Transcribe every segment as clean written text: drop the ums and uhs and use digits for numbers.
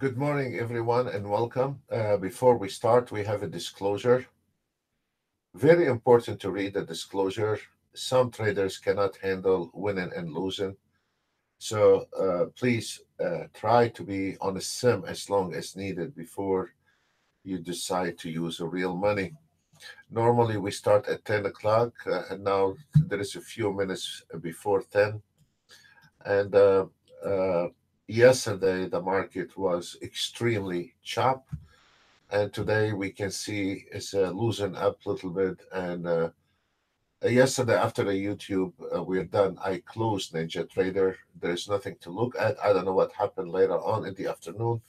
Good morning, everyone, and welcome. Before we start, we have a disclosure. Very important to read the disclosure. Some traders cannot handle winning and losing. So please try to be on a sim as long as needed before you decide to use real money. Normally, we start at 10 o'clock, and now there is a few minutes before 10. And yesterday, the market was extremely choppy. And today we can see it's losing up a little bit. And yesterday after the YouTube we're done, I closed Ninja Trader. There's nothing to look at. I don't know what happened later on in the afternoon,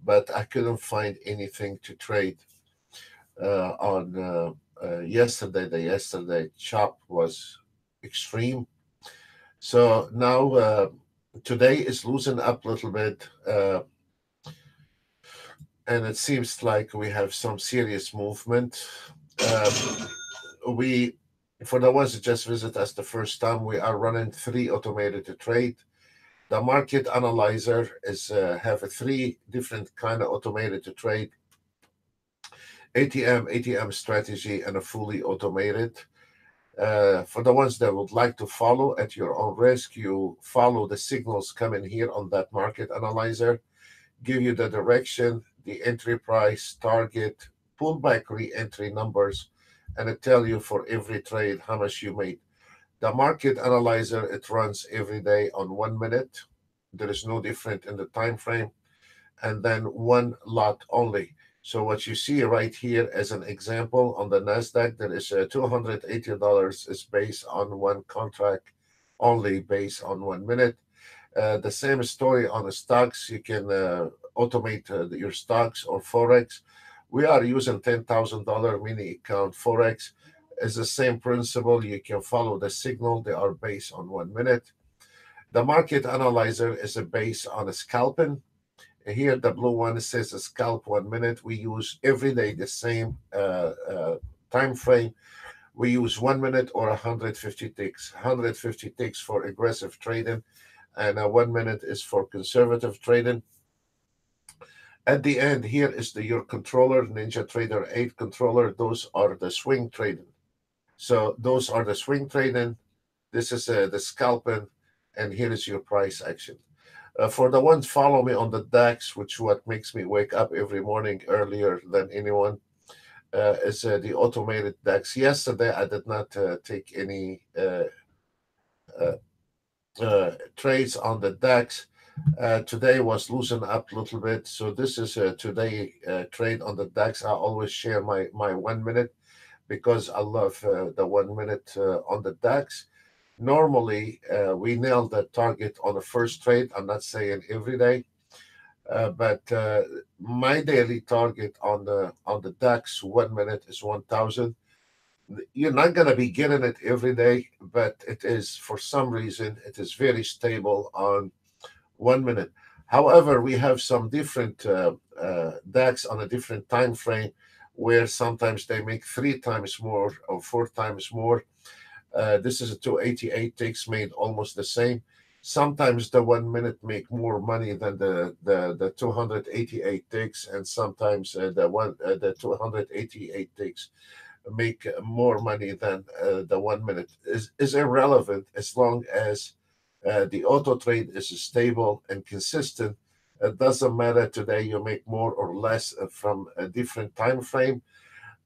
but I couldn't find anything to trade on yesterday. The yesterday chop was extreme. So now today is losing up a little bit. And it seems like we have some serious movement. We, for the ones that just visit us the first time, we are running 3 automated to trade. The market analyzer is have a 3 different kind of automated to trade: ATM strategy, and a fully automated. For the ones that would like to follow at your own risk, you follow the signals coming here on that market analyzer, give you the direction, the entry price, target, pullback re-entry numbers, and it tell you for every trade how much you made. The market analyzer, it runs every day on 1 minute. There is no different in the time frame, and then one lot only. So what you see right here as an example on the Nasdaq, there is $280 is based on one contract, only based on 1 minute. The same story on the stocks. You can automate your stocks or forex. We are using $10,000 mini account forex. It's the same principle. You can follow the signal. They are based on 1 minute. The market analyzer is based on a scalping. Here, the blue one says a scalp 1 minute. We use every day the same time frame. We use 1 minute or 150 ticks. 150 ticks for aggressive trading, and 1 minute is for conservative trading. At the end, here is your controller, Ninja Trader 8 controller. Those are the swing trading. So those are the swing trading. This is the scalping, and here is your price action. For the ones follow me on the DAX, which what makes me wake up every morning earlier than anyone, is the automated DAX. Yesterday, I did not take any trades on the DAX. Today was losing up a little bit. So this is today trade on the DAX. I always share my 1 minute because I love the 1 minute on the DAX. Normally, we nail the target on the first trade. I'm not saying every day, but my daily target on the DAX 1 minute is 1,000. You're not going to be getting it every day, but it is, for some reason, it is very stable on 1 minute. However, we have some different DAX on a different time frame where sometimes they make 3 times more or 4 times more. This is a 288 ticks made almost the same. Sometimes the 1 minute make more money than the 288 ticks, and sometimes the 288 ticks make more money than the 1 minute. Is irrelevant as long as the auto trade is stable and consistent. It doesn't matter today you make more or less from a different time frame.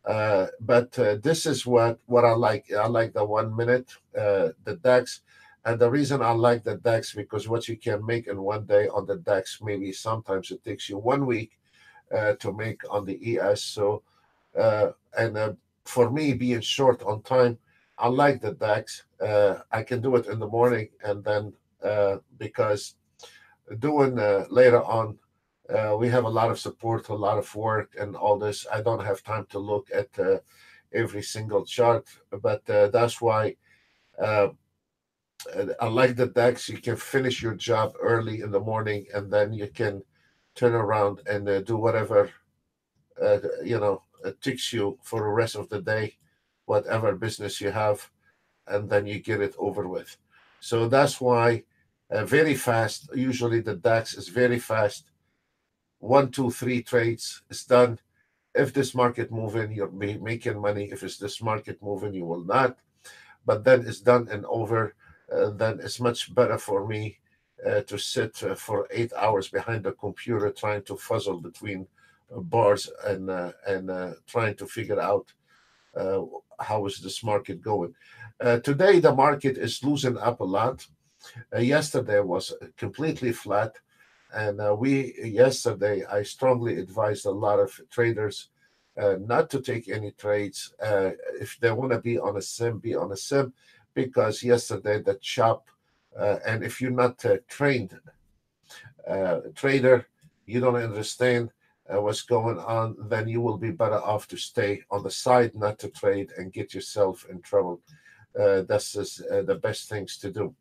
But this is what I like. I like the 1 minute, the DAX. And the reason I like the DAX, because what you can make in one day on the DAX, maybe sometimes it takes you 1 week to make on the ES. So, and for me, being short on time, I like the DAX. I can do it in the morning, and then because doing later on, we have a lot of support, a lot of work, and all this. I don't have time to look at every single chart, but that's why I like the DAX. You can finish your job early in the morning, and then you can turn around and do whatever it takes you for the rest of the day, whatever business you have, and then you get it over with. So that's why very fast. Usually the DAX is very fast. one, two, three trades, it's done. If this market moving, you'll be making money. If it's this market moving, you will not. But then it's done and over. Then it's much better for me to sit for 8 hours behind the computer trying to fuzzle between bars and trying to figure out uh, how is this market going. Today the market is losing up a lot. Yesterday was completely flat, and we yesterday I strongly advised a lot of traders not to take any trades. If they want to be on a sim, be on a sim, because yesterday the chop, and if you're not a trained trader, you don't understand what's going on, then you will be better off to stay on the side, not to trade and get yourself in trouble. That's just, the best things to do.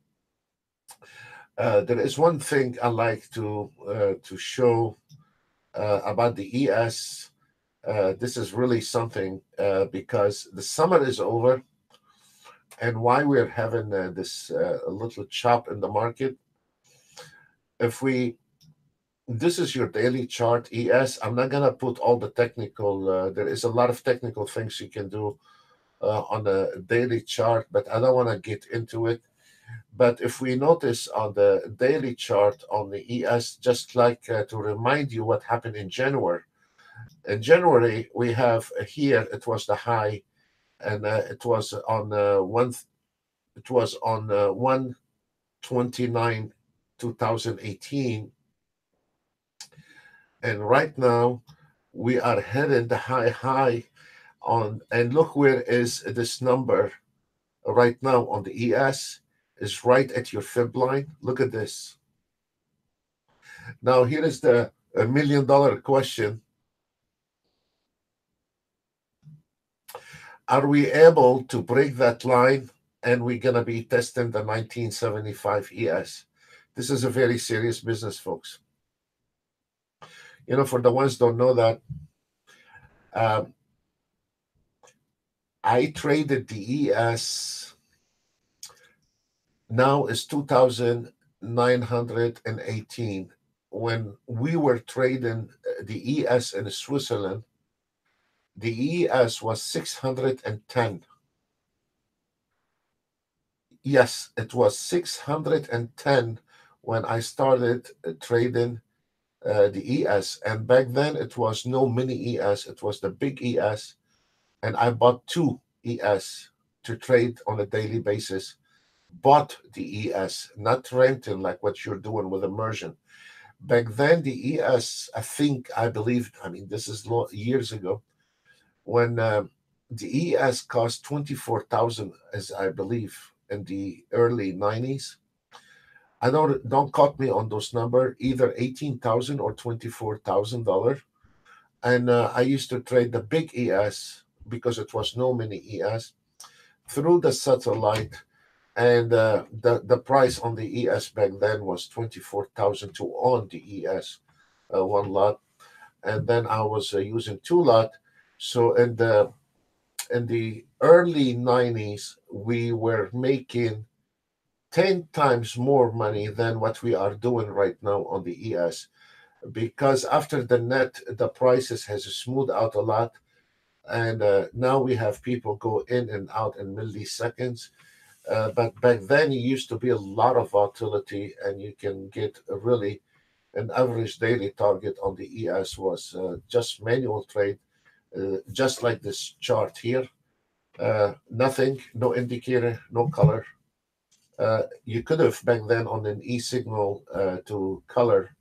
There is one thing I like to show about the ES. This is really something because the summer is over, and why we're having this little chop in the market. If we This is your daily chart ES. I'm not gonna put all the technical. There is a lot of technical things you can do on a daily chart, but I don't want to get into it. But if we notice on the daily chart on the ES, just like to remind you what happened in January. In January, we have here it was the high, and it was on one. It was on 129, 2018, and right now we are heading the high on. And look where is this number right now on the ES is right at your fib line. Look at this. Now, here is the $1 million question. Are we able to break that line? And we're going to be testing the 1975 ES. This is a very serious business, folks. For the ones don't know that, um, I traded the ES. Now is 2,918. When we were trading the ES in Switzerland, the ES was 610. Yes, it was 610 when I started trading the ES. And back then it was no mini ES, it was the big ES. And I bought two ES to trade on a daily basis. Bought the ES, not renting like what you're doing with immersion. Back then, the ES, I believe, I mean, this is years ago, when the ES cost 24,000, as I believe, in the early 90s. I don't quote me on those numbers, either 18,000 or $24,000. And I used to trade the big ES because it was no mini ES through the satellite, and the price on the ES back then was 24,000 to own the ES, one lot, and then I was using two lot. So in the early 90s, we were making 10 times more money than what we are doing right now on the ES, because after the net, the prices has smoothed out a lot, and now we have people go in and out in milliseconds. But back then, it used to be a lot of volatility, and you can get a really an average daily target on the ES was just manual trade, just like this chart here. Nothing, no indicator, no color. You could have back then on an e-signal to color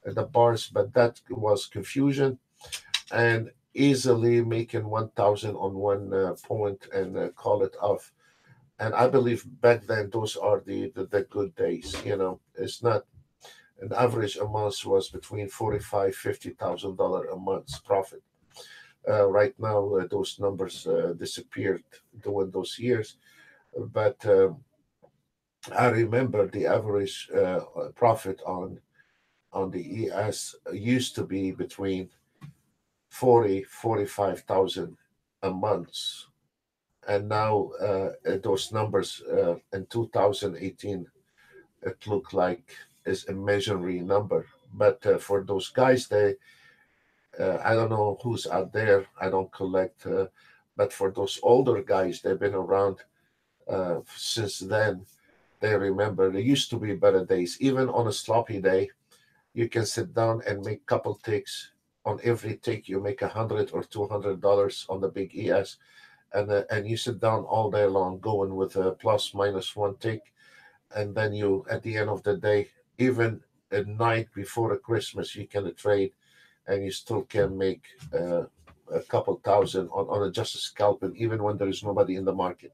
the bars, but that was confusion, and easily making 1,000 on one point and call it off. And I believe back then those are the good days. It's not an average a month was between 45, $50,000 a month's profit. Right now, those numbers disappeared during those years. But I remember the average profit on the ES used to be between 40, 45,000 a month. And now those numbers in 2018, it looked like is imaginary number. But for those guys, I don't know who's out there. I don't collect, but for those older guys, they've been around since then. They remember there used to be better days. Even on a sloppy day, you can sit down and make couple ticks. On every tick, you make $100 or $200 on the big ES, and you sit down all day long going with a plus minus one tick, and then you at the end of the day, even a night before a Christmas, you can trade, and you still can make a couple thousand on a just a scalping, even when there is nobody in the market.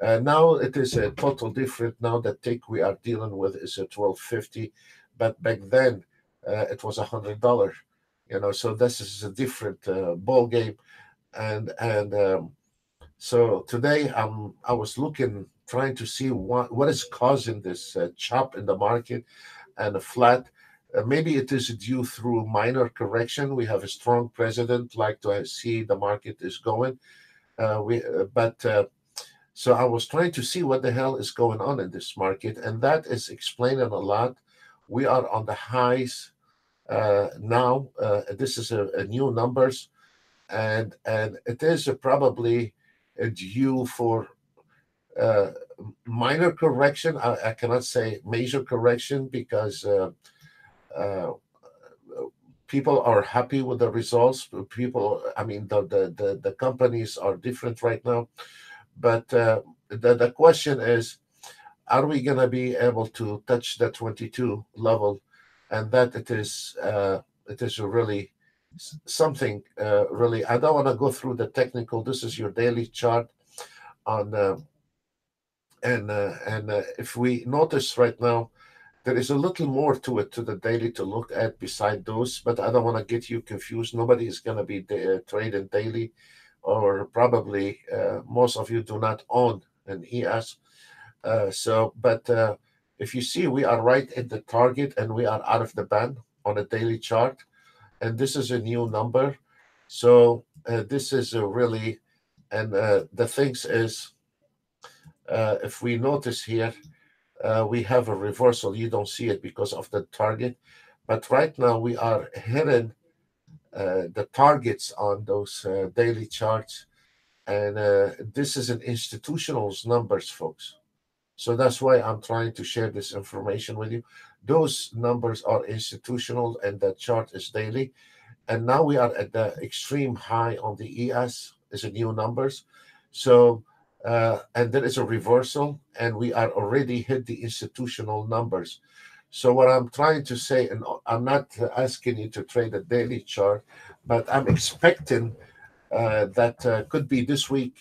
Now it is a total different. Now the tick we are dealing with is a 1250, but back then it was $100. So this is a different ball game, and so today I was looking, trying to see what is causing this chop in the market and a flat. Maybe it is due through minor correction. We have a strong president, like to see the market is going. We but So I was trying to see what the hell is going on in this market, and that is explaining a lot. We are on the highs now. This is a new numbers, and it is probably due for uh, minor correction. I cannot say major correction because uh, people are happy with the results. People, I mean, the companies are different right now. But the question is, are we going to be able to touch the 22 level? And that it is really something really. I don't want to go through the technical. This is your daily chart on and if we notice right now, there is a little more to it, to the daily, to look at beside those, but I don't want to get you confused. Nobody is going to be trading daily, or probably most of you do not own an ES. But if you see, we are right at the target and we are out of the band on a daily chart, and this is a new number. So this is a really, and the things is, if we notice here, we have a reversal. You don't see it because of the target, but right now we are hitting the targets on those daily charts, and this is an institutional's numbers, folks. So that's why I'm trying to share this information with you. Those numbers are institutional, and the chart is daily. And now we are at the extreme high on the ES, is a new numbers. So and there is a reversal, and we are already hit the institutional numbers. So what I'm trying to say, and I'm not asking you to trade a daily chart, but I'm expecting that could be this week.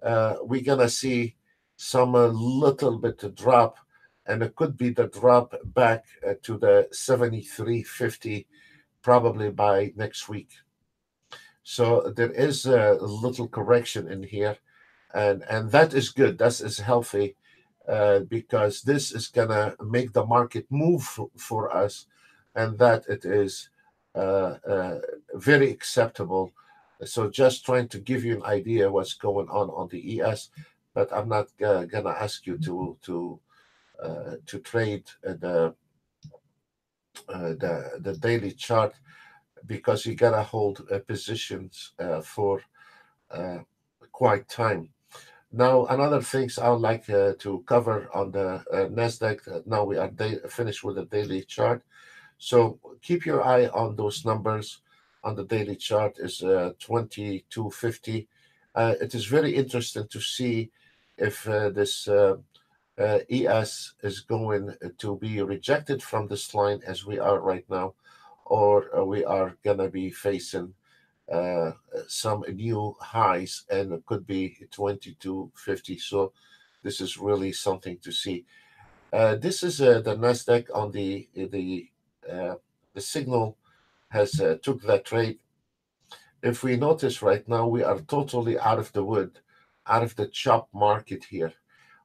We're gonna see some little bit of drop, and it could be the drop back to the 73.50 probably by next week. So there is a little correction in here, and that is good. That is healthy, because this is gonna make the market move for us, and that it is very acceptable. So just trying to give you an idea what's going on the ES, but I'm not gonna ask you to trade the daily chart, because you gotta hold positions for uh, quite time. Now, another things I would like to cover on the Nasdaq. Now we are finished with the daily chart, so keep your eye on those numbers. On the daily chart is 2250. It is very interesting to see if this ES is going to be rejected from this line as we are right now, or we are going to be facing uh, some new highs, and it could be 2250. So this is really something to see. This is the Nasdaq on the signal has took that trade. If we notice right now, we are totally out of the wood, out of the chop market here.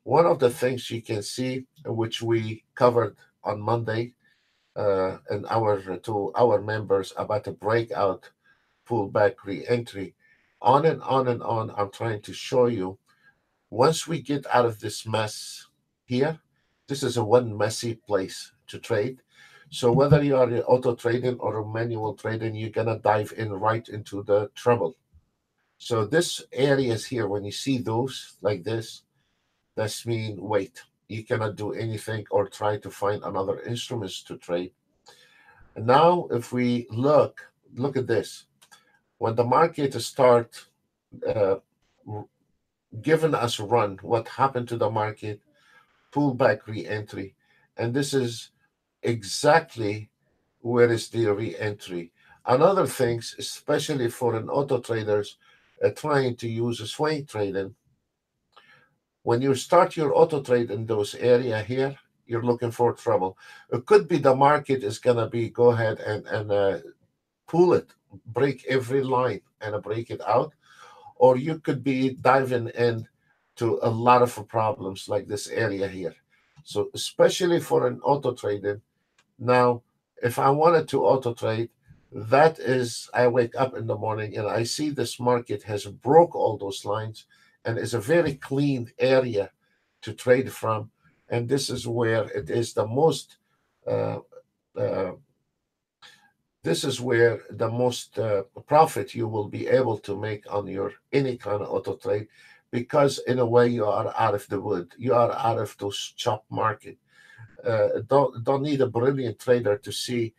One of the things you can see, which we covered on Monday, and to our members, about a breakout pullback re-entry, on and on and on. I'm trying to show you, once we get out of this mess here, this is a one messy place to trade. So whether you are auto trading or manual trading, you're gonna dive in right into the trouble. So this areas here, when you see those like this, that's mean wait. You cannot do anything or try to find another instruments to trade. And now, if we look at this, when the market start uh, giving us a run, what happened to the market? Pullback, re-entry, and this is exactly where is the re-entry. Another things, especially for an auto traders trying to use a swing trading, when you start your auto trade in those area here, you're looking for trouble. It could be the market is gonna be go ahead and pull it, break every line and break it out, or you could be diving in to a lot of problems like this area here. So especially for an auto trading, now if I wanted to auto trade, that is I wake up in the morning and I see this market has broke all those lines and is a very clean area to trade from. And this is where it is the most uh, uh, this is where the most profit you will be able to make on your any kind of auto trade, because in a way you are out of the wood, you are out of those chop market. Don't need a brilliant trader to see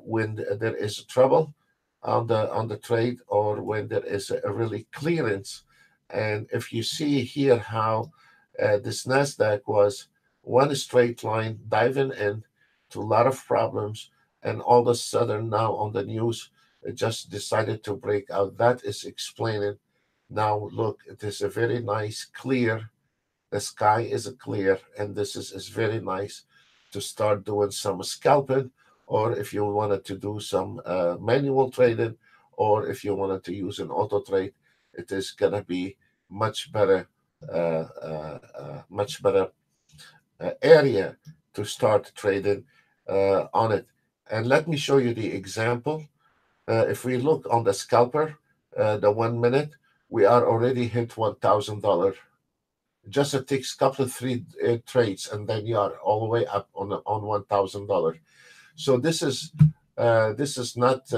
when there is trouble on the trade, or when there is a really clearance. And if you see here how this Nasdaq was one straight line diving in to a lot of problems, and all of a sudden now on the news it just decided to break out. That is explaining. Now look, it is a very nice clear, the sky is clear, and this is very nice to start doing some scalping, or if you wanted to do some manual trading, or if you wanted to use an auto trade, it is gonna be much better, much better area to start trading on it. And let me show you the example. If we look on the scalper, the 1 minute, we are already hit $1,000. Just it takes a couple of three trades, and then you are all the way up on $1,000. So this is not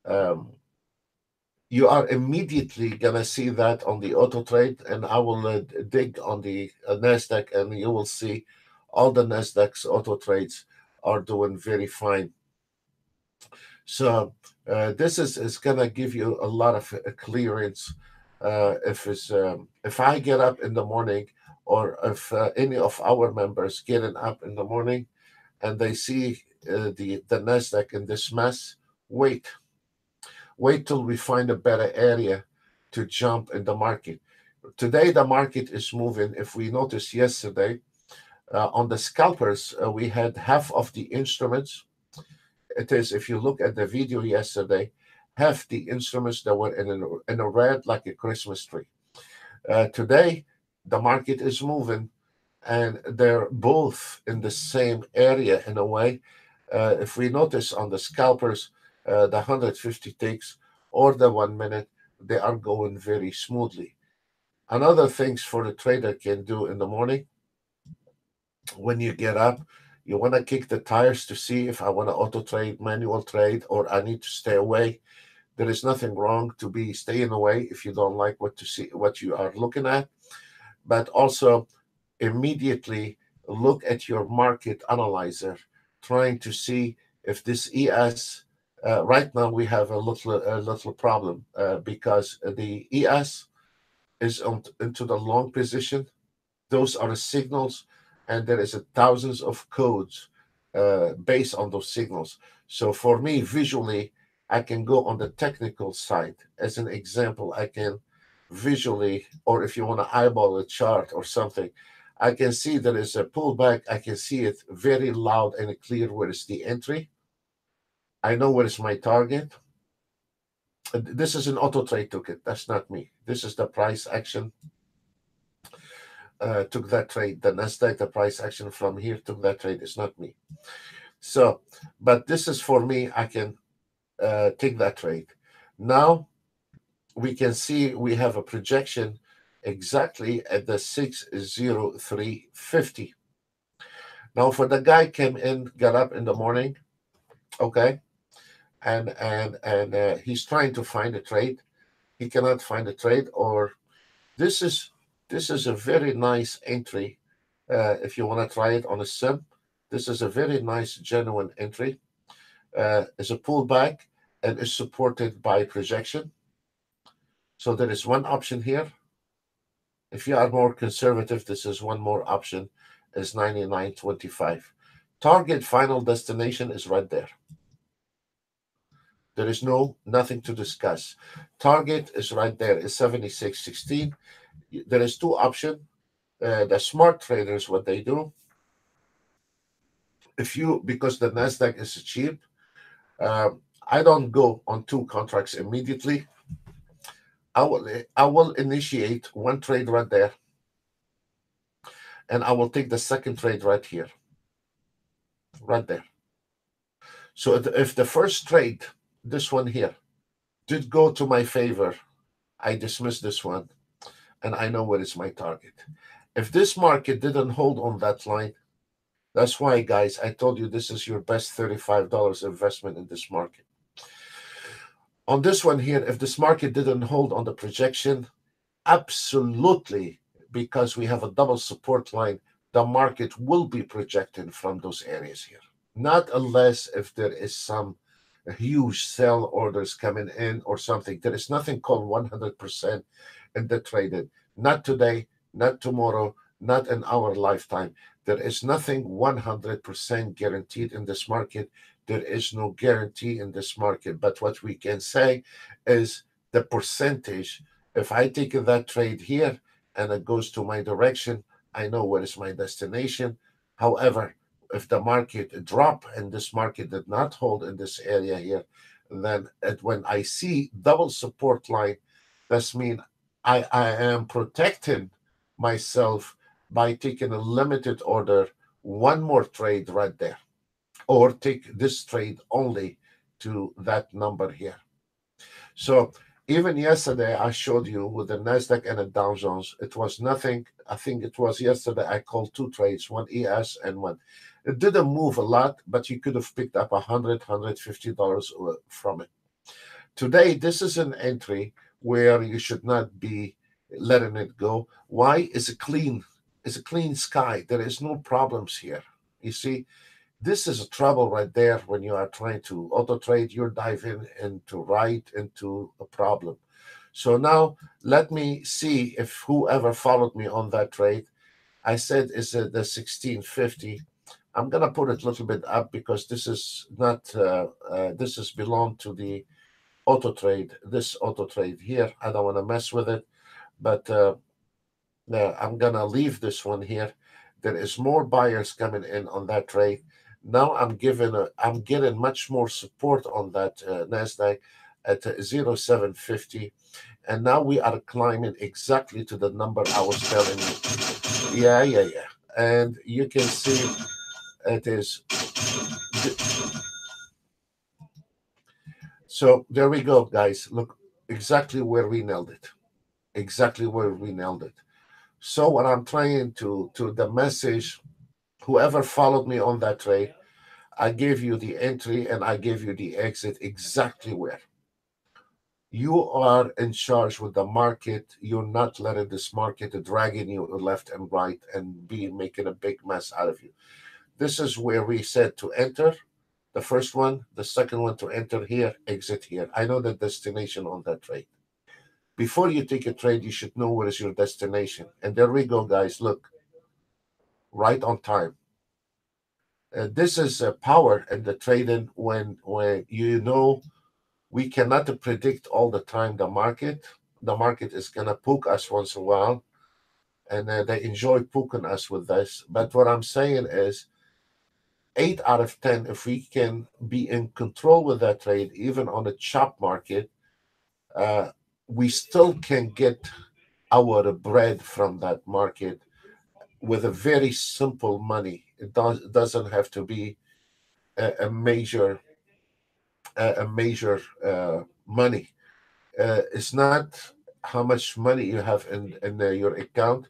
um, you are immediately gonna see that on the auto trade, and I will dig on the Nasdaq, and you will see all the Nasdaq's auto trades are doing very fine. So this is gonna give you a lot of clearance. If I get up in the morning, or if any of our members getting up in the morning and they see the Nasdaq in this mess, wait till we find a better area to jump in the market. Today the market is moving. If we noticed yesterday on the scalpers, we had half of the instruments. It is, if you look at the video yesterday, half the instruments that were in a red like a Christmas tree. Today, the market is moving, and they're both in the same area in a way. If we notice on the scalpers, the 150 ticks or the 1 minute, they are going very smoothly. Another things for the trader can do in the morning, when you get up, you want to kick the tires to see if I want to auto trade, manual trade, or I need to stay away. There is nothing wrong to be staying away if you don't like what to see, what you are looking at. But also immediately look at your market analyzer, trying to see if this ES. Right now we have a little problem because the ES is into the long position. Those are the signals, and there is a thousands of codes based on those signals. So for me, visually, I can go on the technical side. As an example, I can visually, or if you want to eyeball a chart or something, I can see there is a pullback. I can see it very loud and clear where is the entry. I know where is my target. This is an auto trade ticket. That's not me. This is the price action took that trade. The Nasdaq, the price action from here took that trade. It's not me. So, but this is for me. I can take that trade. Now we can see we have a projection exactly at the 60350. Now, for the guy came in, got up in the morning, okay, and he's trying to find a trade. He cannot find a trade, or this is this is a very nice entry. If you want to try it on a sim, this is a very nice, genuine entry. Is a pullback and is supported by projection. So there is one option here. If you are more conservative, this is one more option, is 99.25. Target final destination is right there. There is nothing to discuss. Target is right there, is 76.16. There is two options. The smart traders, what they do, if you, because the Nasdaq is cheap, I don't go on two contracts immediately. I will initiate one trade right there, and I will take the second trade right here, right there. So if the first trade, this one here, did go to my favor, I dismiss this one, and I know what is my target. If this market didn't hold on that line, that's why, guys, I told you this is your best $35 investment in this market. On this one here, if this market didn't hold on the projection, absolutely, because we have a double support line, the market will be projecting from those areas here. Not unless if there is some huge sell orders coming in or something. There is nothing called 100% in the traded. Not today, not tomorrow, not in our lifetime. There is nothing 100% guaranteed in this market. There is no guarantee in this market. But what we can say is the percentage. If I take that trade here and it goes to my direction, I know where is my destination. However, if the market drop and this market did not hold in this area here, then when I see double support line, that's mean I am protecting myself by taking a limited order, one more trade right there, or take this trade only to that number here. So even yesterday, I showed you with the Nasdaq and the Dow Jones, it was nothing. I think it was yesterday I called two trades, one ES and one. It didn't move a lot, but you could have picked up $150 from it. Today, this is an entry where you should not be letting it go. Why? It's a clean, sky. There is no problems here. You see, this is a trouble right there when you are trying to auto trade. You're diving into right into a problem. So now let me see if whoever followed me on that trade. I said is it the 1650. I'm gonna put it a little bit up because this is not this is belong to the auto trade. This auto trade here. I don't want to mess with it, but I'm gonna leave this one here. There is more buyers coming in on that trade. Now I'm getting much more support on that Nasdaq at 0750, and now we are climbing exactly to the number I was telling you. Yeah. And you can see it is. So there we go, guys. Look exactly where we nailed it. Exactly where we nailed it. So what I'm trying to the message, whoever followed me on that trade, I gave you the entry and I gave you the exit exactly where. You are in charge with the market. You're not letting this market dragging you left and right and be making a big mess out of you. This is where we said to enter. The first one, the second one to enter here, exit here. I know the destination on that trade. Before you take a trade, you should know where is your destination. And there we go, guys. Look, right on time. This is power in the trading when you know we cannot predict all the time the market. The market is gonna poke us once in a while, and they enjoy poking us with this. But what I'm saying is, 8 out of 10, if we can be in control with that trade, even on a chop market, uh, we still can get our bread from that market with a very simple money. Doesn't have to be a major money. It's not how much money you have in your account,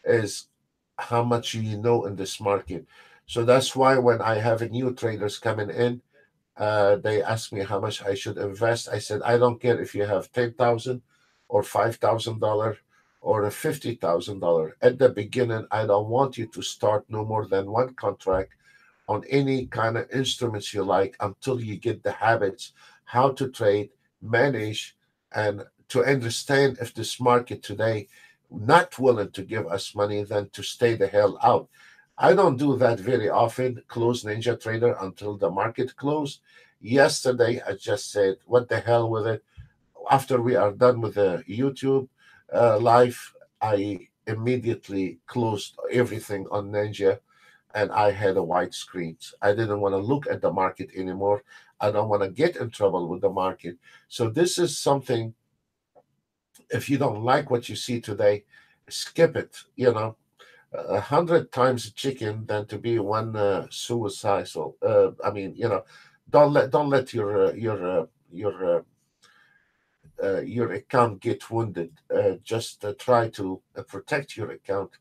is how much you know in this market. So that's why when I have a new traders coming in, they ask me how much I should invest. I said, I don't care if you have 10,000 or $5,000 or a $50,000. At the beginning, I don't want you to start no more than one contract on any kind of instruments you like until you get the habits how to trade, manage, and to understand if this market today not willing to give us money, then to stay the hell out. I don't do that very often, close Ninja Trader until the market closed. Yesterday, I just said, what the hell with it? After we are done with the YouTube live, I immediately closed everything on Ninja and I had a white screen. I didn't want to look at the market anymore. I don't want to get in trouble with the market. So this is something, if you don't like what you see today, skip it. 100 times chicken than to be one suicidal. I mean, don't let your account get wounded. Just try to protect your account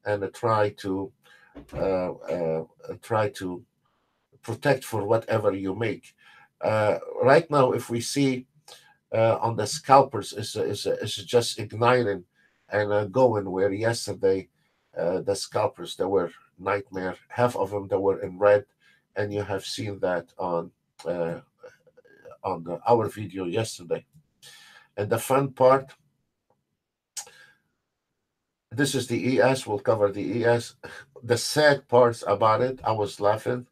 and uh, uh, try to protect for whatever you make. Right now, if we see on the scalpers is just igniting and going where yesterday the scalpers they were nightmare. Half of them they were in red, and you have seen that uh, on our video yesterday. And the fun part, this is the ES. We'll cover the ES. The sad parts about it, I was laughing.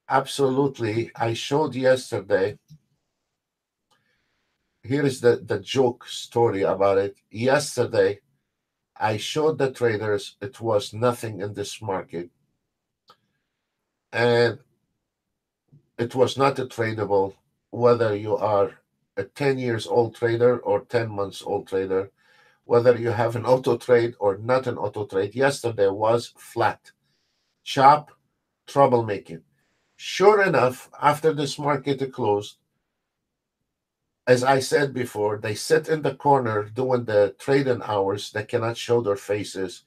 Absolutely, I showed yesterday. Here is the joke story about it. Yesterday, I showed the traders it was nothing in this market, and it was not a tradable, whether you are a 10 years old trader or 10 months old trader, whether you have an auto trade or not an auto trade. Yesterday was flat, chop, troublemaking. Sure enough, after this market closed, as I said before, they sit in the corner doing the trading hours. They cannot show their faces,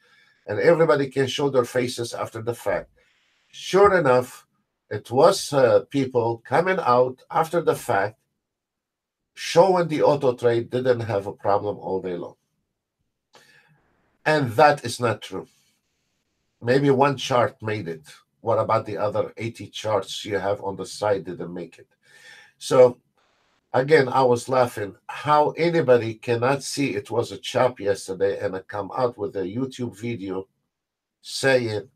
and everybody can show their faces after the fact. Sure enough, it was people coming out after the fact, showing the auto trade didn't have a problem all day long. And that is not true. Maybe one chart made it. What about the other 80 charts you have on the side didn't make it? So again, I was laughing how anybody cannot see it was a chop yesterday and I come out with a YouTube video saying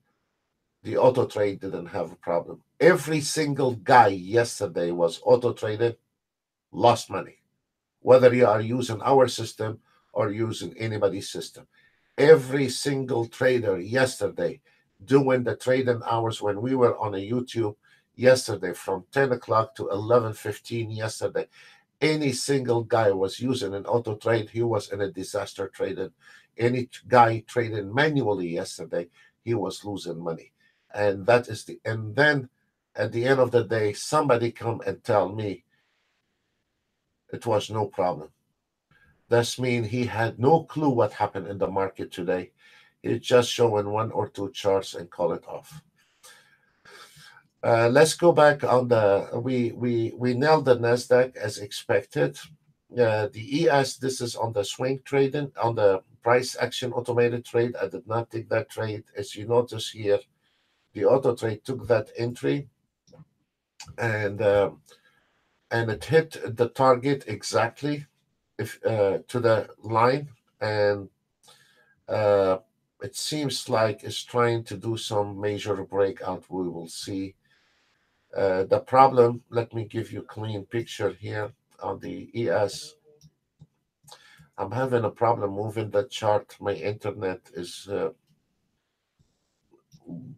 the auto trade didn't have a problem. Every single guy yesterday was auto traded, lost money, whether you are using our system or using anybody's system. Every single trader yesterday doing the trading hours when we were on a YouTube yesterday from 10 o'clock to 11:15 yesterday, any single guy was using an auto trade, he was in a disaster trading. Any guy trading manually yesterday, he was losing money. And then at the end of the day, somebody come and tell me it was no problem. That's mean he had no clue what happened in the market today. He's just showing one or two charts and call it off. Let's go back on the we nailed the Nasdaq as expected. The ES, this is on the swing trading on the price action automated trade. I did not take that trade. As you notice here, the auto trade took that entry and uh, and it hit the target exactly if to the line, and uh, it seems like it's trying to do some major breakout. We will see. The problem, let me give you a clean picture here on the ES. I'm having a problem moving the chart. My internet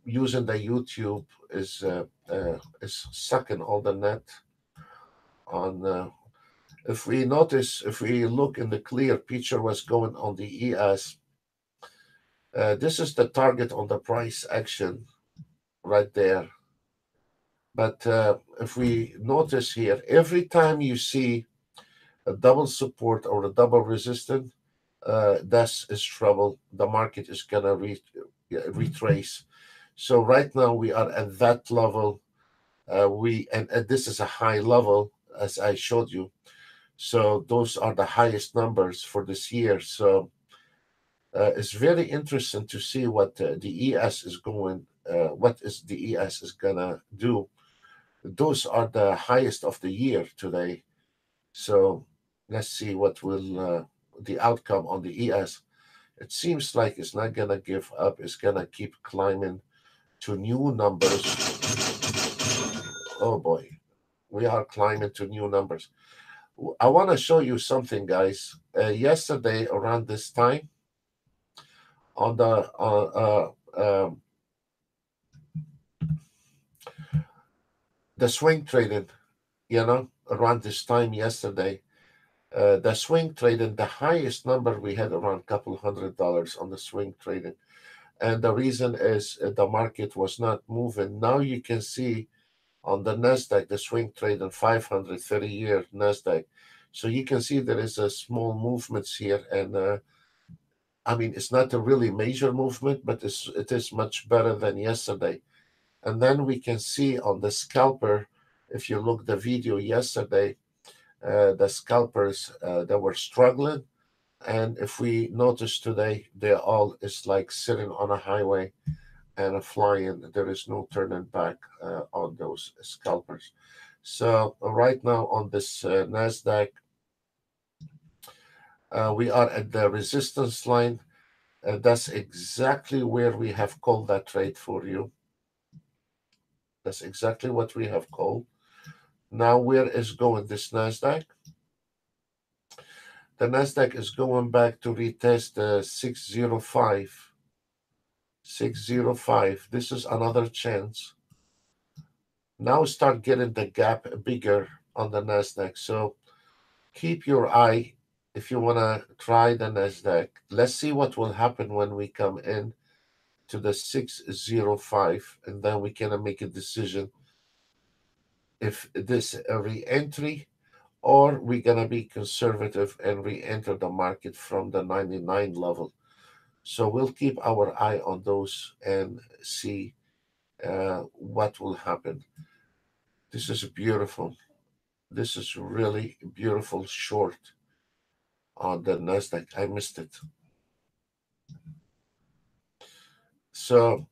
using the YouTube is sucking all the net on. If we notice, if we look in the clear picture, what's going on the ES, this is the target on the price action right there. But if we notice here, every time you see a double support or a double resistance, that's is trouble. The market is gonna retrace. So right now we are at that level. We and this is a high level, as I showed you. So those are the highest numbers for this year. So it's very interesting to see what the ES is going. What is the ES is gonna do? Those are the highest of the year today. So let's see what will the outcome on the ES. It seems like it's not gonna give up. It's gonna keep climbing to new numbers. Oh boy, we are climbing to new numbers. I want to show you something, guys. Yesterday around this time on the swing trading, around this time yesterday, the swing trading, the highest number we had around a couple $100 on the swing trading. And the reason is the market was not moving. Now you can see on the NASDAQ, the swing trading 500 30-year NASDAQ. So you can see there is a small movements here. And I mean, it's not a really major movement, but it is much better than yesterday. And then we can see on the scalper, if you look the video yesterday, the scalpers they were struggling, and if we notice today, they all is like sitting on a highway and flying. There is no turning back on those scalpers. So right now on this Nasdaq, we are at the resistance line. That's exactly where we have called that trade for you. That's exactly what we have called. Now, where is going this Nasdaq? The Nasdaq is going back to retest the 605. 605. This is another chance. Now start getting the gap bigger on the Nasdaq. So keep your eye if you want to try the Nasdaq. Let's see what will happen when we come in to the 605, and then we can make a decision if this a re-entry or we're going to be conservative and re-enter the market from the 99 level. So we'll keep our eye on those and see what will happen. This is beautiful. This is really beautiful short on the Nasdaq. I missed it. So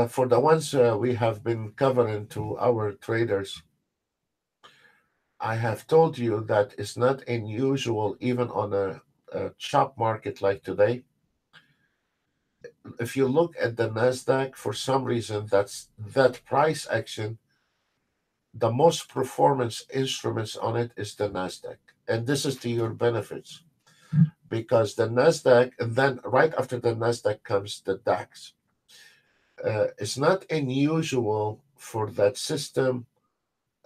for the ones we have been covering to our traders, I have told you that it's not unusual even on a chop market like today. If you look at the Nasdaq, for some reason, that price action, the most performance instruments on it is the Nasdaq, and this is to your benefits because the Nasdaq, and then right after the Nasdaq comes the DAX. It's not unusual for that system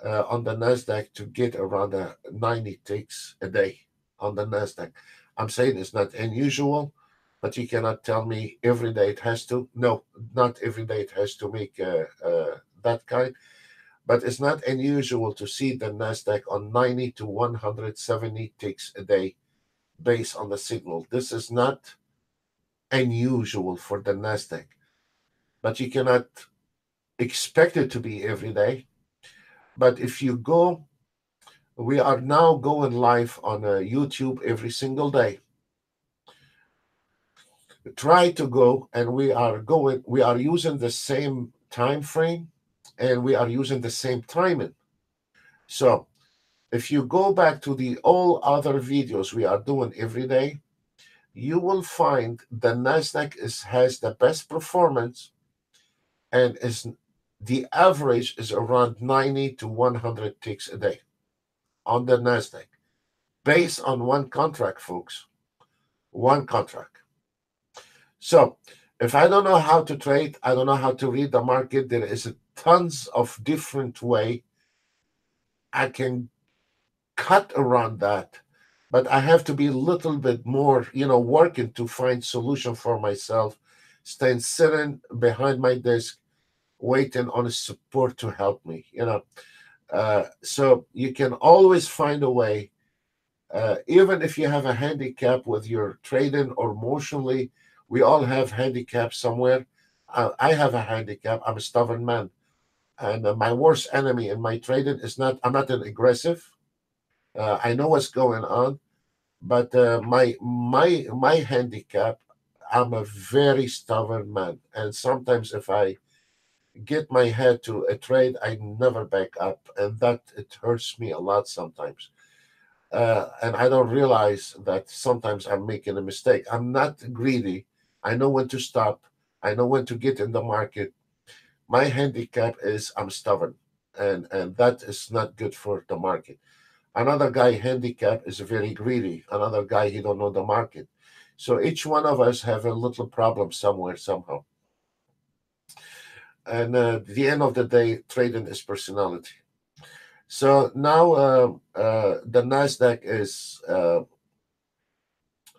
on the Nasdaq to get around 90 ticks a day on the Nasdaq. I'm saying it's not unusual, but you cannot tell me every day it has to. No, not every day it has to make that kind. But it's not unusual to see the Nasdaq on 90 to 170 ticks a day based on the signal. This is not unusual for the Nasdaq, but you cannot expect it to be every day. But if you go, we are now going live on YouTube every single day. Try to go, and we are using the same time frame and we are using the same timing. So if you go back to the all other videos we are doing every day, you will find the Nasdaq has the best performance and is the average is around 90 to 100 ticks a day on the Nasdaq based on one contract, folks. One contract. So if I don't know how to trade, I don't know how to read the market, there is tons of different way I can cut around that. But I have to be a little bit more, working to find solution for myself, staying sitting behind my desk waiting on support to help me. So you can always find a way, even if you have a handicap with your trading or emotionally. We all have handicaps somewhere. I have a handicap. I'm a stubborn man, and my worst enemy in my trading is not. I'm not an aggressive. I know what's going on, but my handicap. I'm a very stubborn man, and sometimes if I get my head to a trade, I never back up, and that it hurts me a lot sometimes. And I don't realize that sometimes I'm making a mistake. I'm not greedy. I know when to stop. I know when to get in the market. My handicap is I'm stubborn, and that is not good for the market. Another guy handicap is very greedy. Another guy he don't know the market. So each one of us have a little problem somewhere somehow. And at the end of the day, trading is personality. So now the Nasdaq is.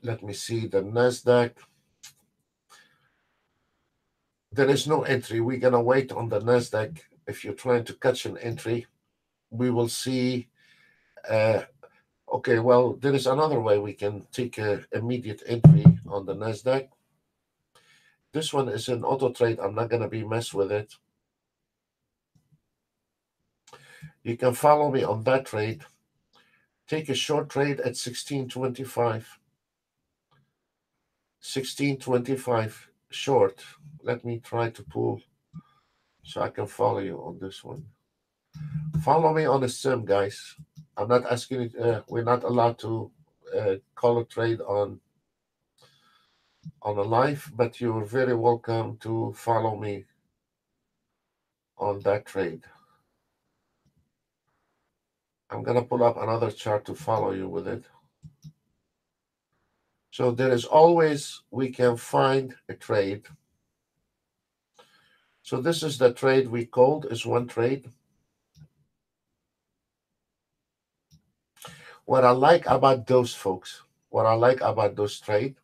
Let me see the Nasdaq. There is no entry. We're gonna wait on the Nasdaq. If you're trying to catch an entry, we will see. Uh, okay, well, there is another way we can take a immediate entry on the Nasdaq. This one is an auto trade. I'm not gonna be messed with it. You can follow me on that trade. Take a short trade at 1625. 1625 short. Let me try to pull so I can follow you on this one. Follow me on the sim, guys. I'm not asking it. We're not allowed to call a trade on a live, but you're very welcome to follow me on that trade. I'm gonna pull up another chart to follow you with it. So there is always we can find a trade. So this is the trade we called is one trade. What I like about those folks, what I like about those trade,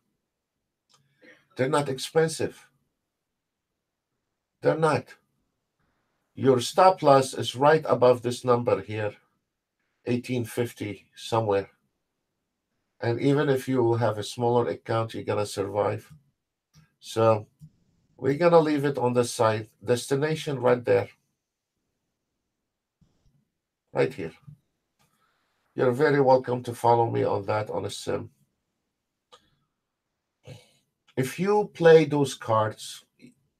they're not expensive. They're not. Your stop loss is right above this number here, 1850 somewhere. And even if you have a smaller account, you're gonna survive. So we're gonna leave it on the side. Destination right there, right here. You're very welcome to follow me on that on a sim. If you play those cards,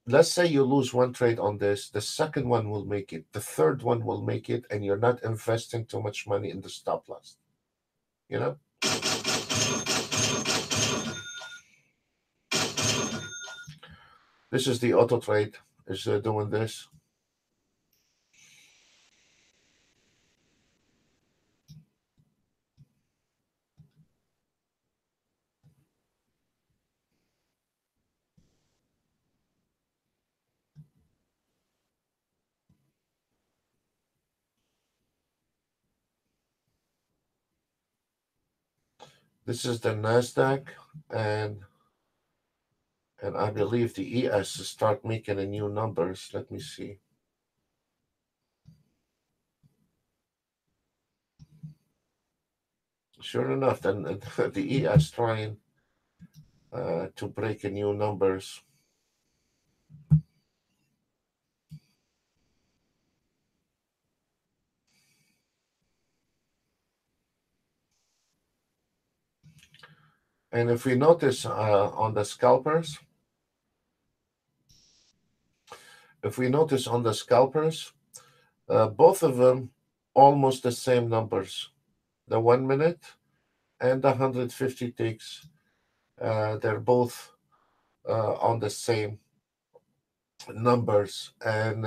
let's say you lose one trade on this, the second one will make it, the third one will make it, and you're not investing too much money in the stop loss. You know? This is the auto trade is doing this. This is the Nasdaq, and I believe the ES start making a new numbers. Let me see. Sure enough, then the ES trying to break a new numbers. And if we notice on the scalpers, if we notice on the scalpers, both of them almost the same numbers. The 1 minute and the 150 ticks, they're both on the same numbers. And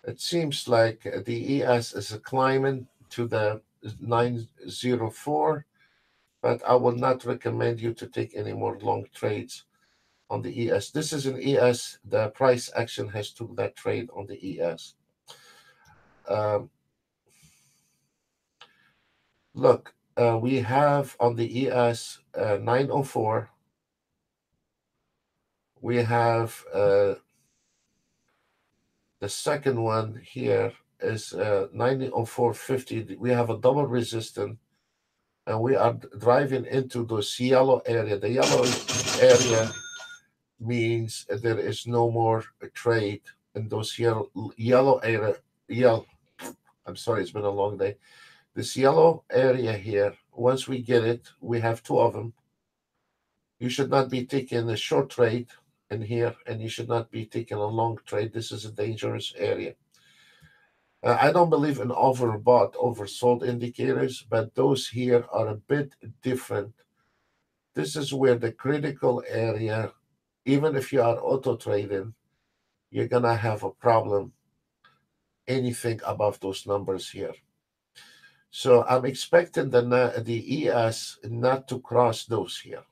it seems like the ES is climbing to the 904, but I will not recommend you to take any more long trades on the ES. This is an ES. The price action has took that trade on the ES. Um, Look, we have on the ES 904. We have The second one here is 900450. We have a double resistance, and we are driving into this yellow area. The yellow area means there is no more trade in those yellow area. Yellow. I'm sorry, it's been a long day. This yellow area here. Once we get it, we have two of them. You should not be taking a short trade in here, and you should not be taking a long trade. This is a dangerous area. I don't believe in overbought, oversold indicators, but those here are a bit different. This is where the critical area, even if you are auto trading, you're gonna have a problem anything above those numbers here. So I'm expecting the ES not to cross those here,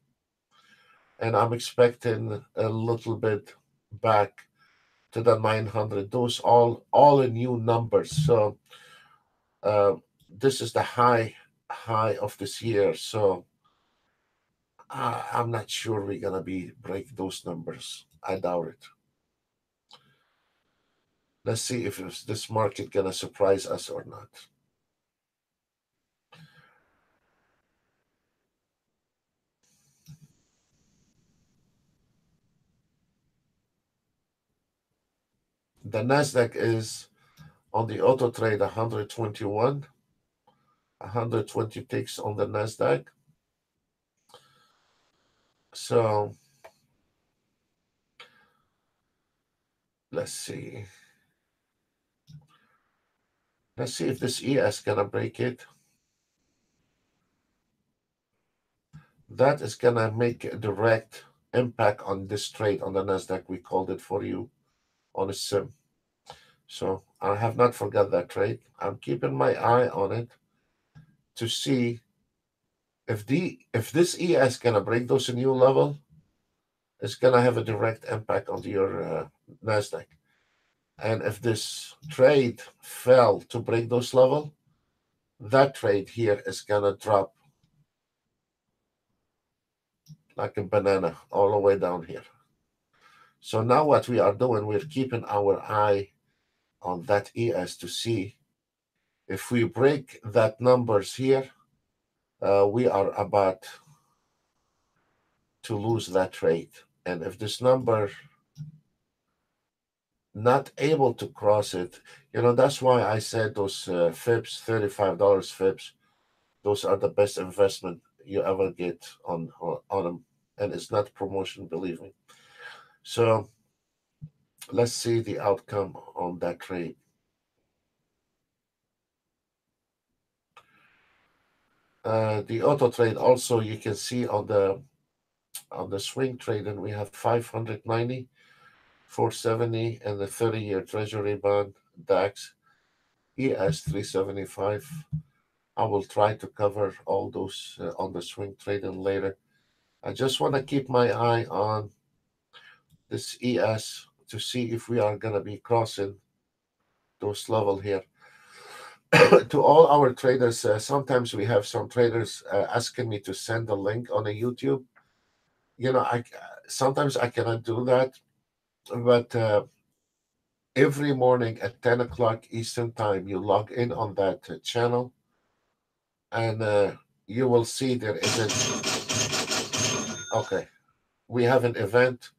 and I'm expecting a little bit back to the 900. Those all new numbers. So uh, this is the high of this year. So I'm not sure we're gonna be break those numbers. I doubt it. Let's see if this market gonna surprise us or not. The Nasdaq is on the auto trade 121, 120 ticks on the Nasdaq. So let's see. Let's see if this ES gonna break it. That is gonna make a direct impact on this trade on the Nasdaq. We called it for you on a sim. So I have not forgot that trade. I'm keeping my eye on it to see if this ES gonna break those new level, it's gonna have a direct impact on your Nasdaq. And if this trade fell to break those level, that trade here is gonna drop like a banana all the way down here. So now what we are doing, we're keeping our eye on that ES to see if we break that numbers here, we are about to lose that trade. And if this number not able to cross it, that's why I said those FIPS, $35 FIPS, those are the best investment you ever get on them. And it's not promotion, believe me. So let's see the outcome on that trade. The auto trade also, you can see on the swing trade, and we have 590, 470, and the 30-year Treasury bond DAX ES 375. I will try to cover all those on the swing trading later. I just want to keep my eye on this ES to see if we are going to be crossing those level here. To all our traders, sometimes we have some traders asking me to send a link on a YouTube. I sometimes I cannot do that, but every morning at 10 o'clock Eastern time, you log in on that channel, and you will see there is okay, we have an event,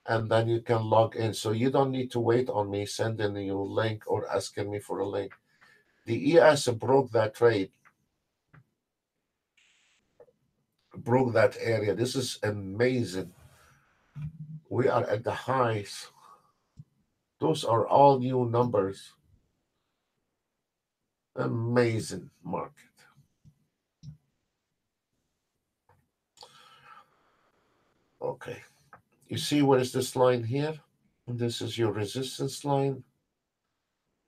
and then you can log in. So you don't need to wait on me sending you a link or asking me for a link. The ES broke that trade, broke that area. This is amazing. We are at the highs. Those are all new numbers. Amazing market. Okay. You see what is this line here? This is your resistance line,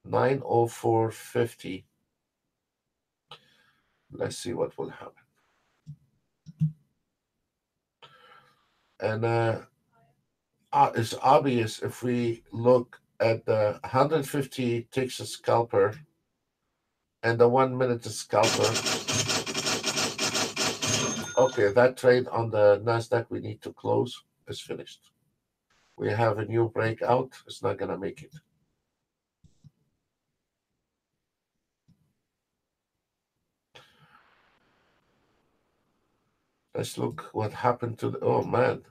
904.50. Let's see what will happen. And it's obvious if we look at the 150 takes a scalper and the 1 minute scalper. Okay, that trade on the Nasdaq we need to close is finished. We have a new breakout. It's not gonna make it. Let's look what happened to the. Oh man,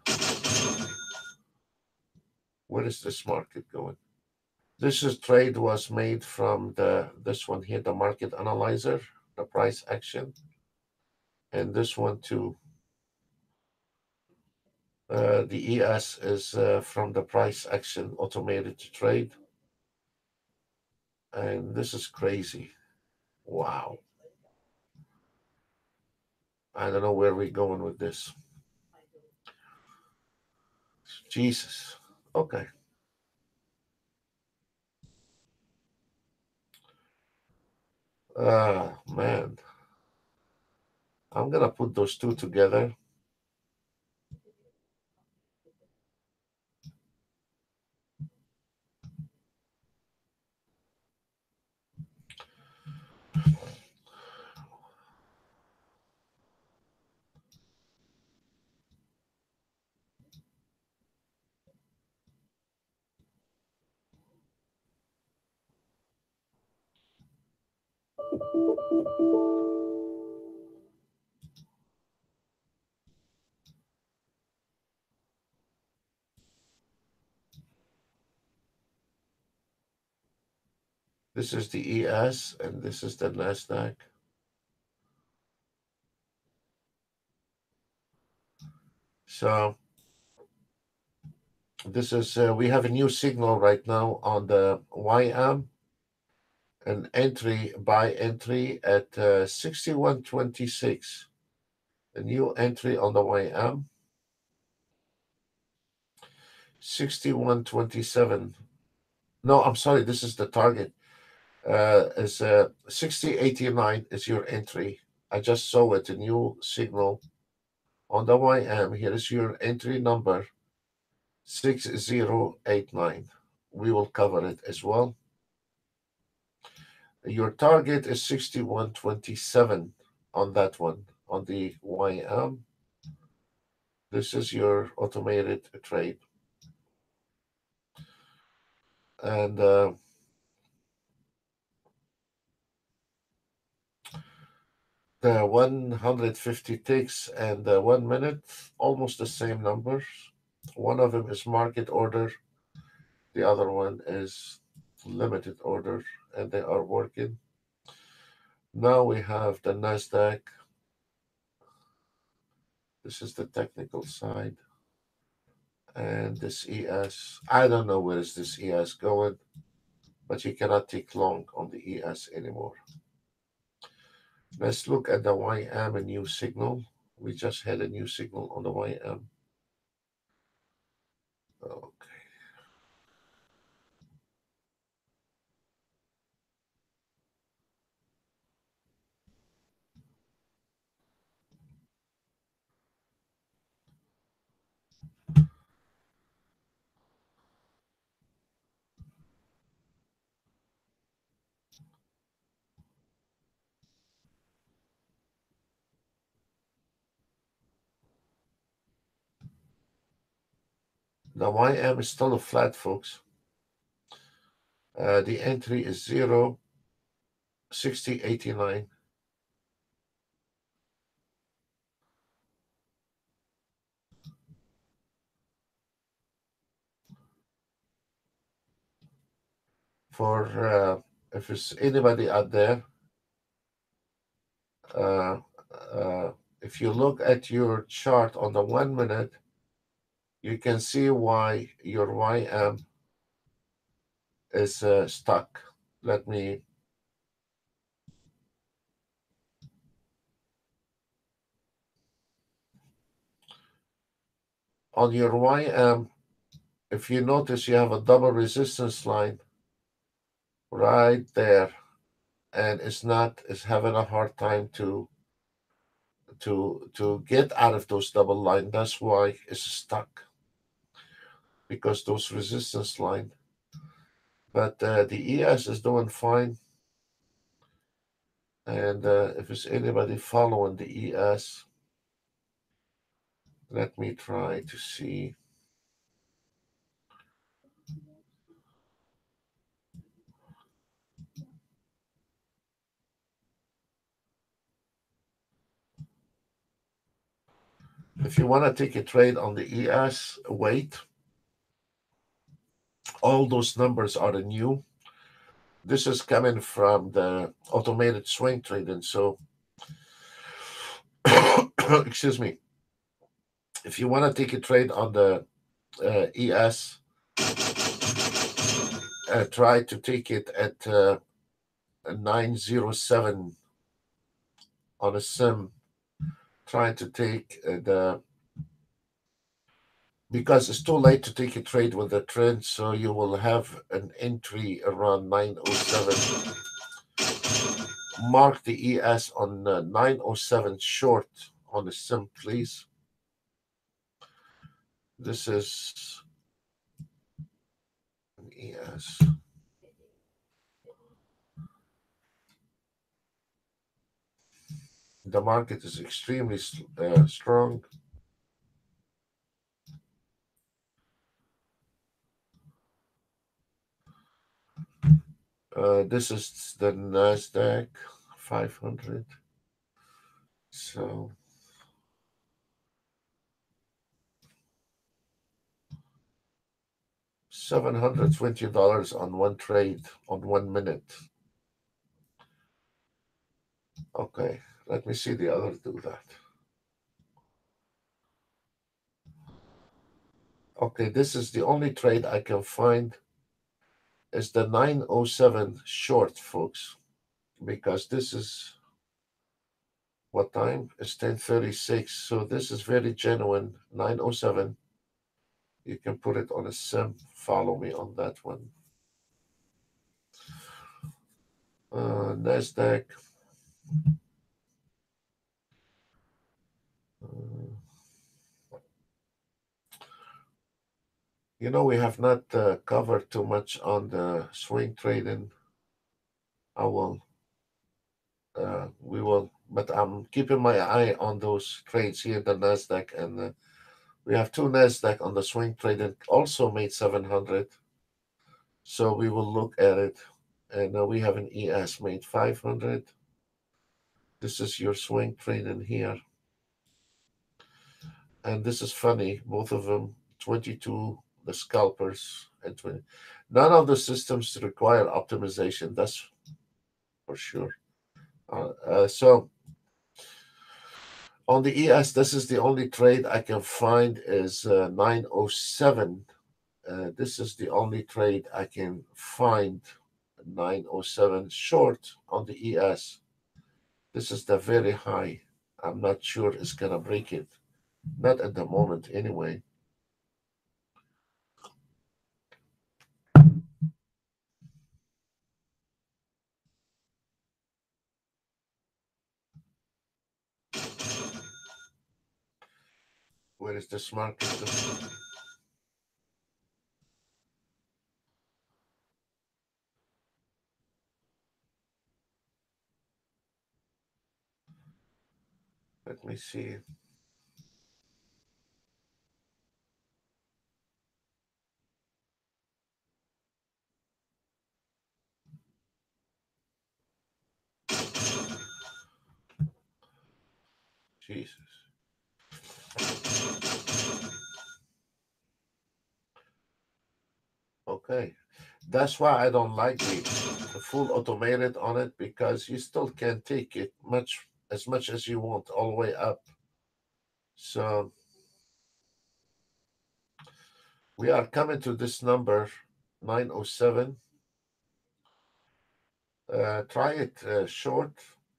where is this market going? This is trade was made from the this one here, the market analyzer, the price action, and this one too. The ES is from the price action automated trade, and this is crazy. Wow, I don't know where we're going with this. Jesus. Okay. Man, I'm gonna put those two together. This is the ES, and this is the Nasdaq. So this is we have a new signal right now on the YM, an entry buy entry at 61.26. A new entry on the YM, 61.27. No, I'm sorry, this is the target. Is 60.89 is your entry. I just saw it, a new signal on the YM. Here is your entry number, 6089. We will cover it as well. Your target is 61.27 on that one, on the YM. This is your automated trade. And the 150 ticks and the 1 minute, almost the same numbers. One of them is market order, the other one is limited order, and they are working. Now we have the NASDAQ. This is the technical side. And this ES, I don't know where is this ES going, but you cannot take long on the ES anymore. Let's look at the YM, a new signal. We just had a new signal on the YM. Okay. The YM is still a flat, folks. The entry is 0, 60.89. For if it's anybody out there, uh, if you look at your chart on the 1 minute, you can see why your YM is stuck. Let me. On your YM, if you notice, you have a double resistance line right there, and it's having a hard time to get out of those double line. That's why it's stuck, because those resistance line. But the ES is doing fine, and if it's anybody following the ES, let me try to see. If you want to take a trade on the ES, wait. All those numbers are new. This is coming from the automated swing trading. So, excuse me. If you want to take a trade on the ES, try to take it at 907 on a sim. Trying to take the because it's too late to take a trade with the trend, so you will have an entry around 907. Mark the ES on 907 short on the sim, please. This is an ES. The market is extremely strong. This is the NASDAQ 500. So $720 on one trade on 1 minute. Okay, let me see the others do that. Okay, this is the only trade I can find is the 907 short, folks, because this is what time? It's 10:36. So this is very genuine. 907. You can put it on a sim. Follow me on that one. NASDAQ. We have not covered too much on the swing trading. We will, but I'm keeping my eye on those trades here, the NASDAQ, and we have two NASDAQ on the swing trading, also made 700. So we will look at it. And we have an ES made 500. This is your swing trading here. And this is funny, both of them 22, the scalpers, and 20. None of the systems require optimization, that's for sure. So on the ES, this is the only trade I can find is 907. This is the only trade I can find 907 short on the ES. This is the very high. I'm not sure it's going to break it. Not at the moment, anyway. Where is this market? Let me see. Jesus. Okay. That's why I don't like the full automated on it because you still can take it as much as you want all the way up. So we are coming to this number 907. Try it short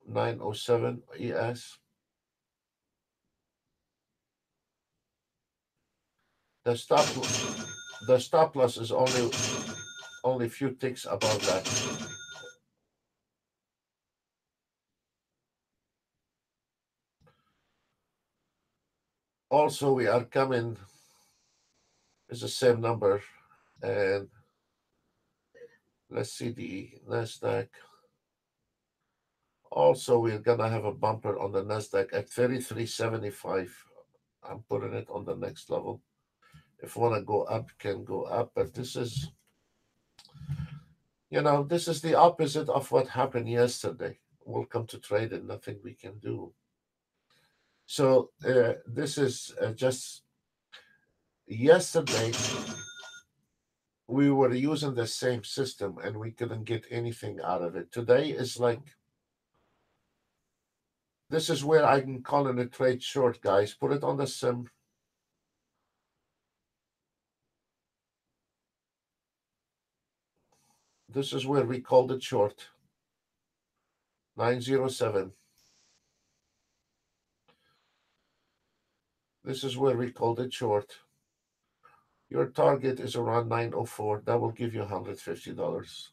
907 ES. The stop the stop loss is only a few ticks above that. Also, we are coming. It's the same number, and let's see the Nasdaq. Also, we're gonna have a bumper on the Nasdaq at 33.75. I'm putting it on the next level. If you want to go up, can go up, but this is the opposite of what happened yesterday. Welcome to trade and nothing we can do. So this is just yesterday we were using the same system and we couldn't get anything out of it. Today is like this is where I can call in a trade short, guys. Put it on the sim. This is where we called it short. 907. This is where we called it short. Your target is around 904. That will give you $150.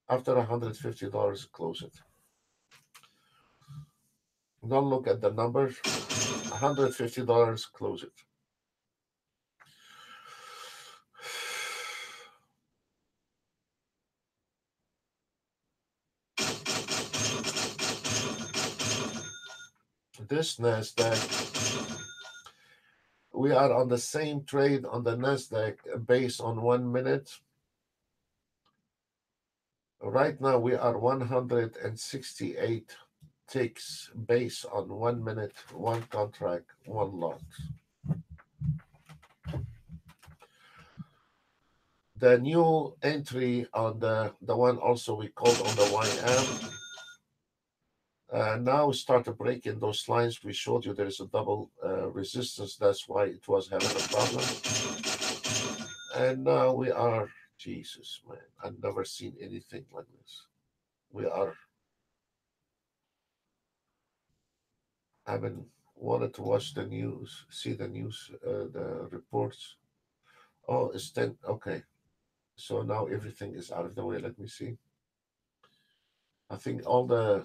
After $150, close it. Don't look at the number. $150, close it. This NASDAQ, we are on the same trade on the NASDAQ based on 1 minute. Right now we are 168 ticks based on 1 minute, one contract, one lot. The new entry on the one also we called on the YM. Now start to break in those lines. We showed you there is a double resistance. That's why it was having a problem. And now we are, Jesus, man, I've never seen anything like this. We are, haven't wanted to watch the news, see the news, the reports. Oh, it's 10. Okay. So now everything is out of the way. Let me see. I think all the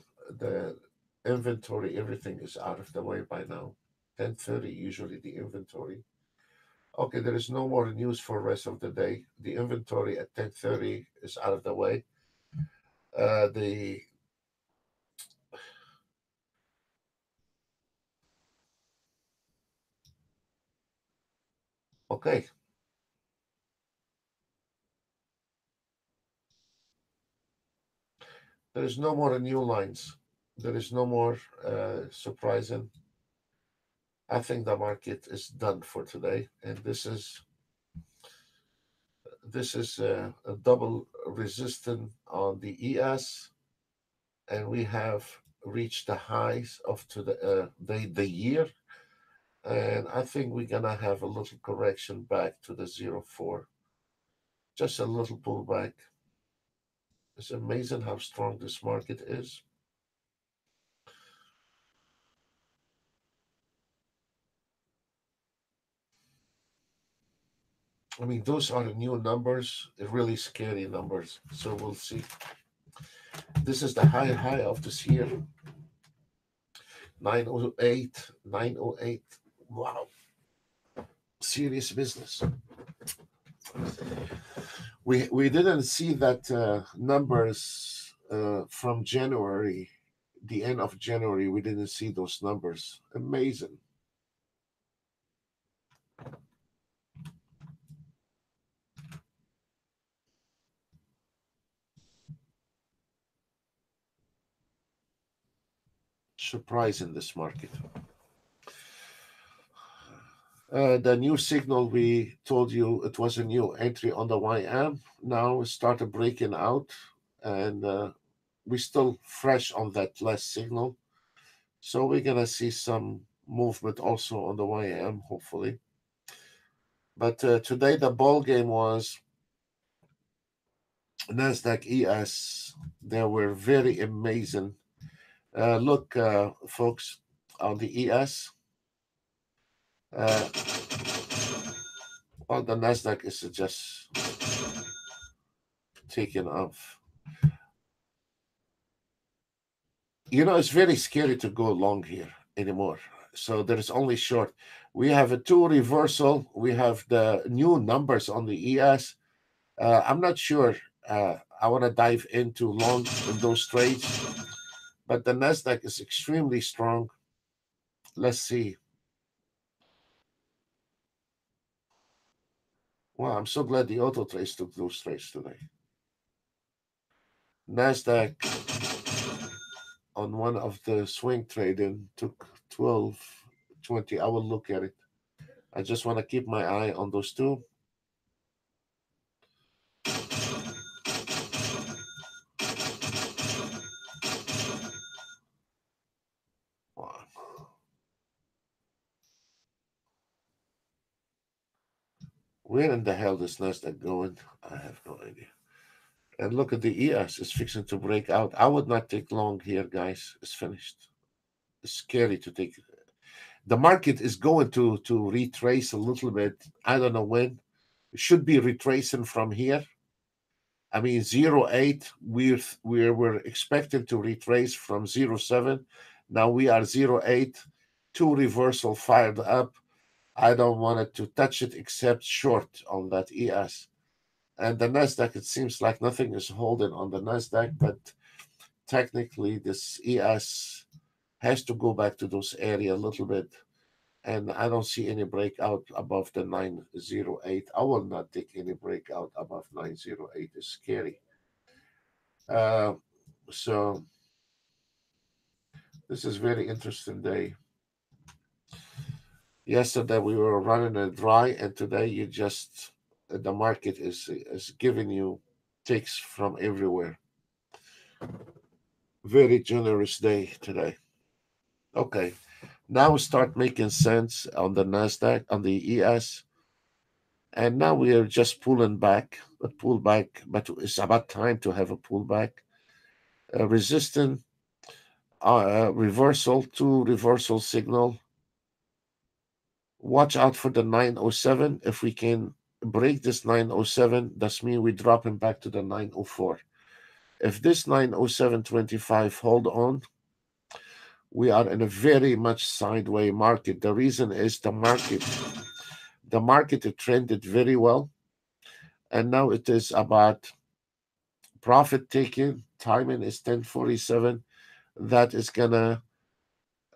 inventory, everything is out of the way by now. 10:30 usually the inventory. Okay, there is no more news for rest of the day. The inventory at 10:30 is out of the way. The okay, there is no more new lines. There is no more surprising. I think the market is done for today, and this is a double resistance on the ES, and we have reached the highs of to the year, and I think we're gonna have a little correction back to the 0.4, just a little pullback. It's amazing how strong this market is. I mean, those are the new numbers, really scary numbers. So we'll see. This is the high of this year. 908, 908. Wow, serious business. We didn't see that numbers from January, the end of January. We didn't see those numbers. Amazing. Surprise in this market. The new signal, we told you it was a new entry on the YM. Now it started breaking out, and we still fresh on that last signal. So we're gonna see some movement also on the YM, hopefully. But today the ball game was Nasdaq ES. They were very amazing. Look, folks, on the ES. Uh, well, the Nasdaq is just taking off. It's very scary to go long here anymore. So there is only short. We have a two reversal. We have the new numbers on the ES. I'm not sure. I want to dive into long in those trades, but the Nasdaq is extremely strong. Let's see. Wow, I'm so glad the auto trades took those trades today. Nasdaq on one of the swing trading took 12. 20. I will look at it. I just want to keep my eye on those two. Where in the hell is Nasdaq going? I have no idea. And look at the ES. It's fixing to break out. I would not take long here, guys. It's finished. It's scary to take. The market is going to retrace a little bit. I don't know when. It should be retracing from here. I mean, 0.8, we're expecting to retrace from 0.7. Now we are 0.8, two reversal fired up. I don't want it to touch it except short on that ES. And the Nasdaq, it seems like nothing is holding on the Nasdaq, but technically this ES has to go back to those area a little bit. And I don't see any breakout above the 908. I will not take any breakout above 908. It's scary. Uh, so this is very interesting day. Yesterday we were running a dry, and today you just the market is giving you takes from everywhere. Very generous day today. Okay, now we start making sense on the Nasdaq, on the ES, and now we are just pulling back, a pullback, but it's about time to have a pullback. Resistant, reversal, two reversal signal. Watch out for the 907. If we can break this 907, that's mean we're dropping back to the 904. If this 907.25 hold on, we are in a very much sideways market. The reason is the market trended very well, and now it is about profit taking. Timing is 1047. That is gonna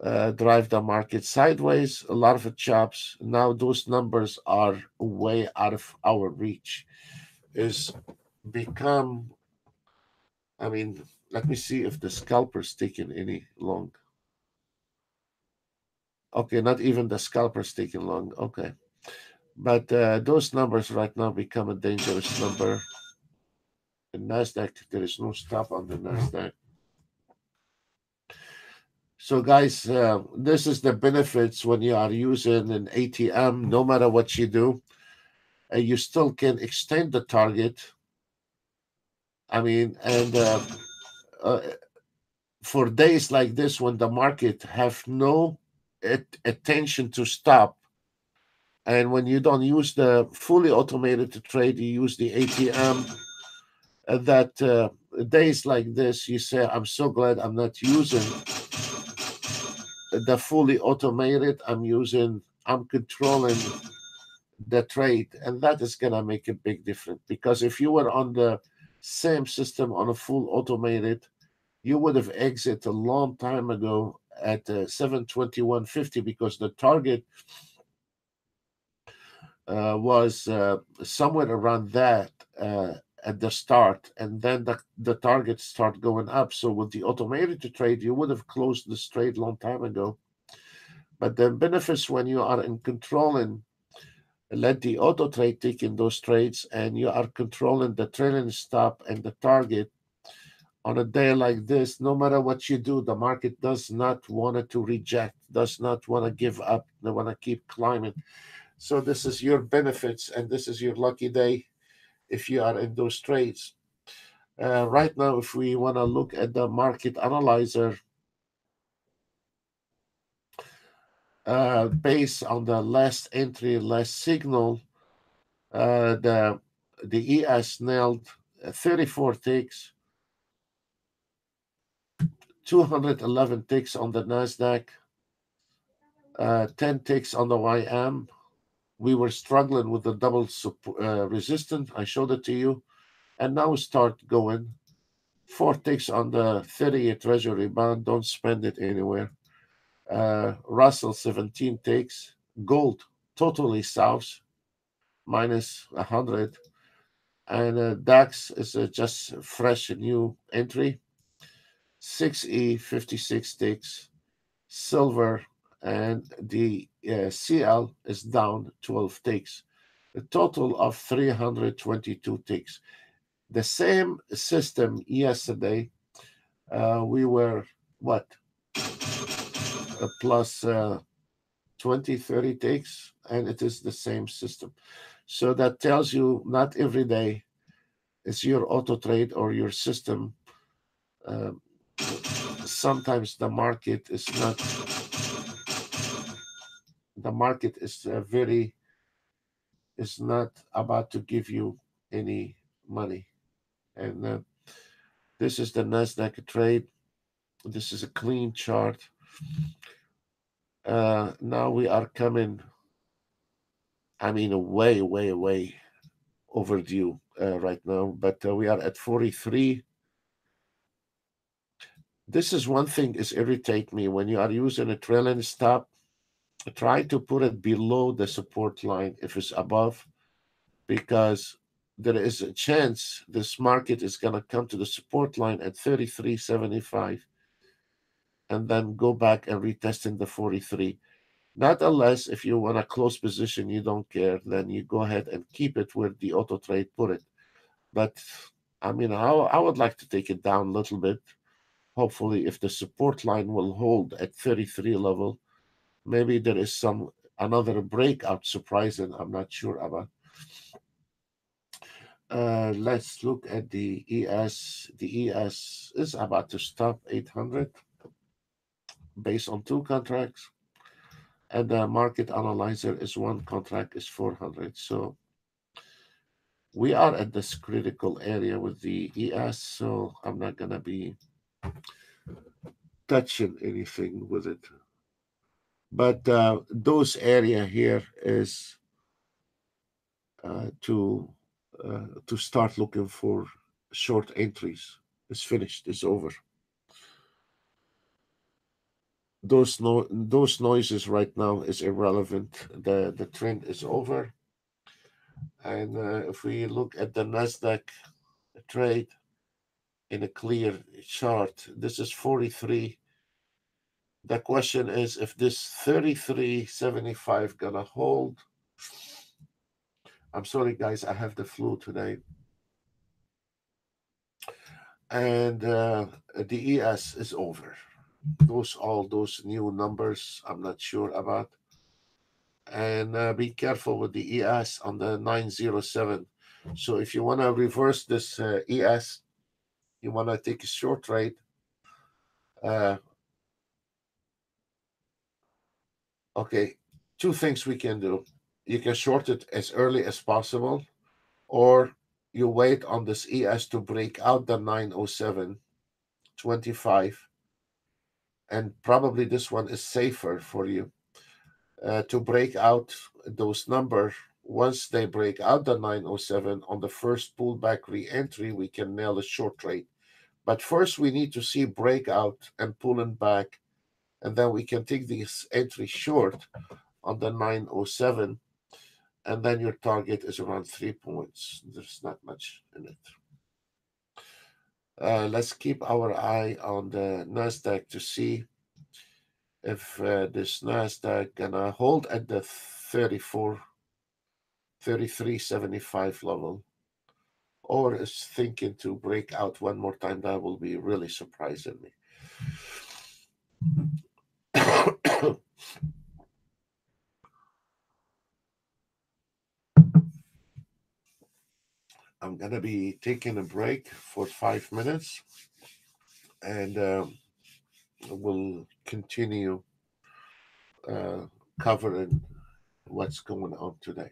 drive the market sideways. A lot of it chops. Now those numbers are way out of our reach. Is become. I mean, let me see if the scalper's taking any long. Okay, not even the scalper's taking long. Okay, but those numbers right now become a dangerous number. The Nasdaq, there is no stop on the Nasdaq. So, guys, this is the benefits when you are using an ATM. No matter what you do, you still can extend the target. I mean, and uh, for days like this, when the market have no attention to stop, and when you don't use the fully automated to trade, you use the ATM. That days like this, you say, "I'm so glad I'm not using the fully automated. I'm controlling the trade," and that is gonna make a big difference. Because if you were on the same system on a full automated, you would have exited a long time ago at 721.50 because the target was somewhere around that at the start, and then the targets start going up. So with the automated trade, you would have closed this trade long time ago. But the benefits when you are in control and let the auto trade take in those trades, and you are controlling the trailing stop and the target on a day like this, no matter what you do, the market does not want it to reject, does not want to give up. They want to keep climbing. So this is your benefits, and this is your lucky day if you are in those trades. Right now, if we want to look at the market analyzer, based on the last entry, last signal, the ES nailed 34 ticks, 211 ticks on the Nasdaq, 10 ticks on the YM. We were struggling with the double resistance. I showed it to you, and now start going. 4 ticks on the 30-year Treasury bond. Don't spend it anywhere. Russell 17 ticks. Gold totally south, minus 100. And DAX is just fresh new entry. 6E 56 ticks. Silver and the CL is down 12 ticks. A total of 322 ticks. The same system yesterday, we were what? Plus 20, 30 ticks, and it is the same system. So that tells you not every day is your auto trade or your system. Uh, Sometimes the market is very is not about to give you any money. And this is the Nasdaq trade. This is a clean chart. Now we are coming. I mean, way, way, way overdue right now. But we are at 43. This is one thing is irritate me when you are using a trailing stop. Try to put it below the support line if it's above, because there is a chance this market is going to come to the support line at 33.75 and then go back and retest in the 43. Not unless if you want a close position, you don't care, then you go ahead and keep it where the auto trade put it. But I mean, I would like to take it down a little bit. Hopefully, if the support line will hold at 33 level, maybe there is some another breakout surprising. I'm not sure about. Let's look at the ES. The ES is about to stop 800 based on two contracts, and the market analyzer is one contract is 400. So we are at this critical area with the ES, so I'm not gonna be touching anything with it. But those area here is to start looking for short entries. It's finished. It's over. Those noises right now is irrelevant. The trend is over. And if we look at the Nasdaq trade in a clear chart, this is 43. The question is if this 33.75 gonna hold. I'm sorry, guys. I have the flu today. And the ES is over. All those new numbers I'm not sure about. And be careful with the ES on the 907. So if you want to reverse this ES, you want to take a short trade. Uh, okay, two things we can do. You can short it as early as possible, or you wait on this ES to break out the 907.25, and probably this one is safer for you to break out those numbers. Once they break out the 907 on the first pullback re-entry, we can nail a short trade. But first, we need to see breakout and pulling back, and then we can take this entry short on the 907, and then your target is around 3 points. There's not much in it. Let's keep our eye on the Nasdaq to see if this Nasdaq gonna hold at the 33.75 level, or is thinking to break out one more time. That will be really surprising me. I'm gonna be taking a break for 5 minutes, and we'll continue uh, covering what's going on today.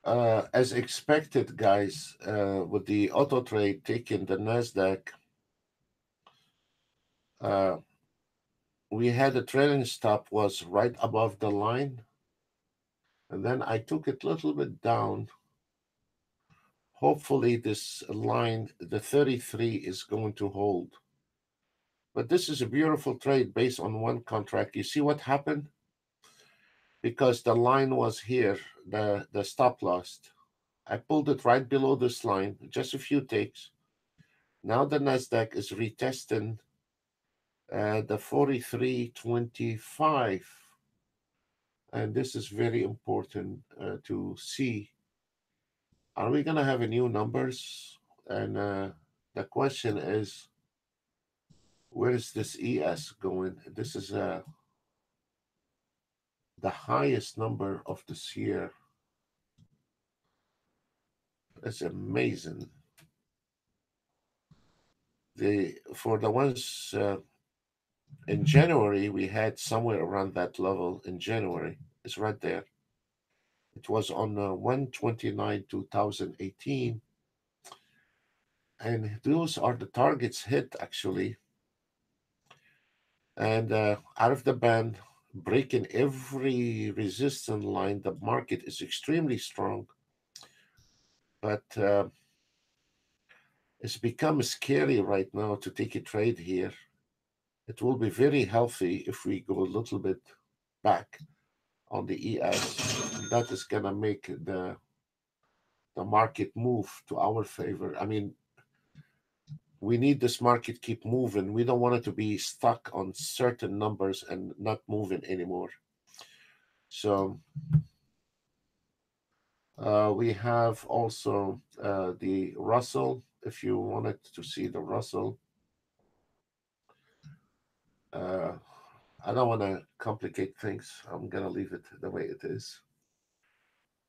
As expected, guys, with the auto trade taking the Nasdaq, uh, we had a trailing stop was right above the line, and then I took it a little bit down. Hopefully, this line, the 33, is going to hold. But this is a beautiful trade based on one contract. You see what happened? Because the line was here, the stop loss. I pulled it right below this line, just a few ticks. Now the Nasdaq is retesting the 43.25, and this is very important to see. Are we gonna have a new numbers? And the question is, where is this ES going? This is the highest number of this year. That's amazing. For the ones in January, we had somewhere around that level in January. It's right there. It was on 129, 2018. And those are the targets hit actually. And out of the band, breaking every resistance line, the market is extremely strong. But it's become scary right now to take a trade here. It will be very healthy if we go a little bit back on the ES. That is gonna make the market move to our favor. I mean, we need this market keep moving. We don't want it to be stuck on certain numbers and not moving anymore. So we have also the Russell. If you wanted to see the Russell, uh, I don't want to complicate things. I'm gonna leave it the way it is.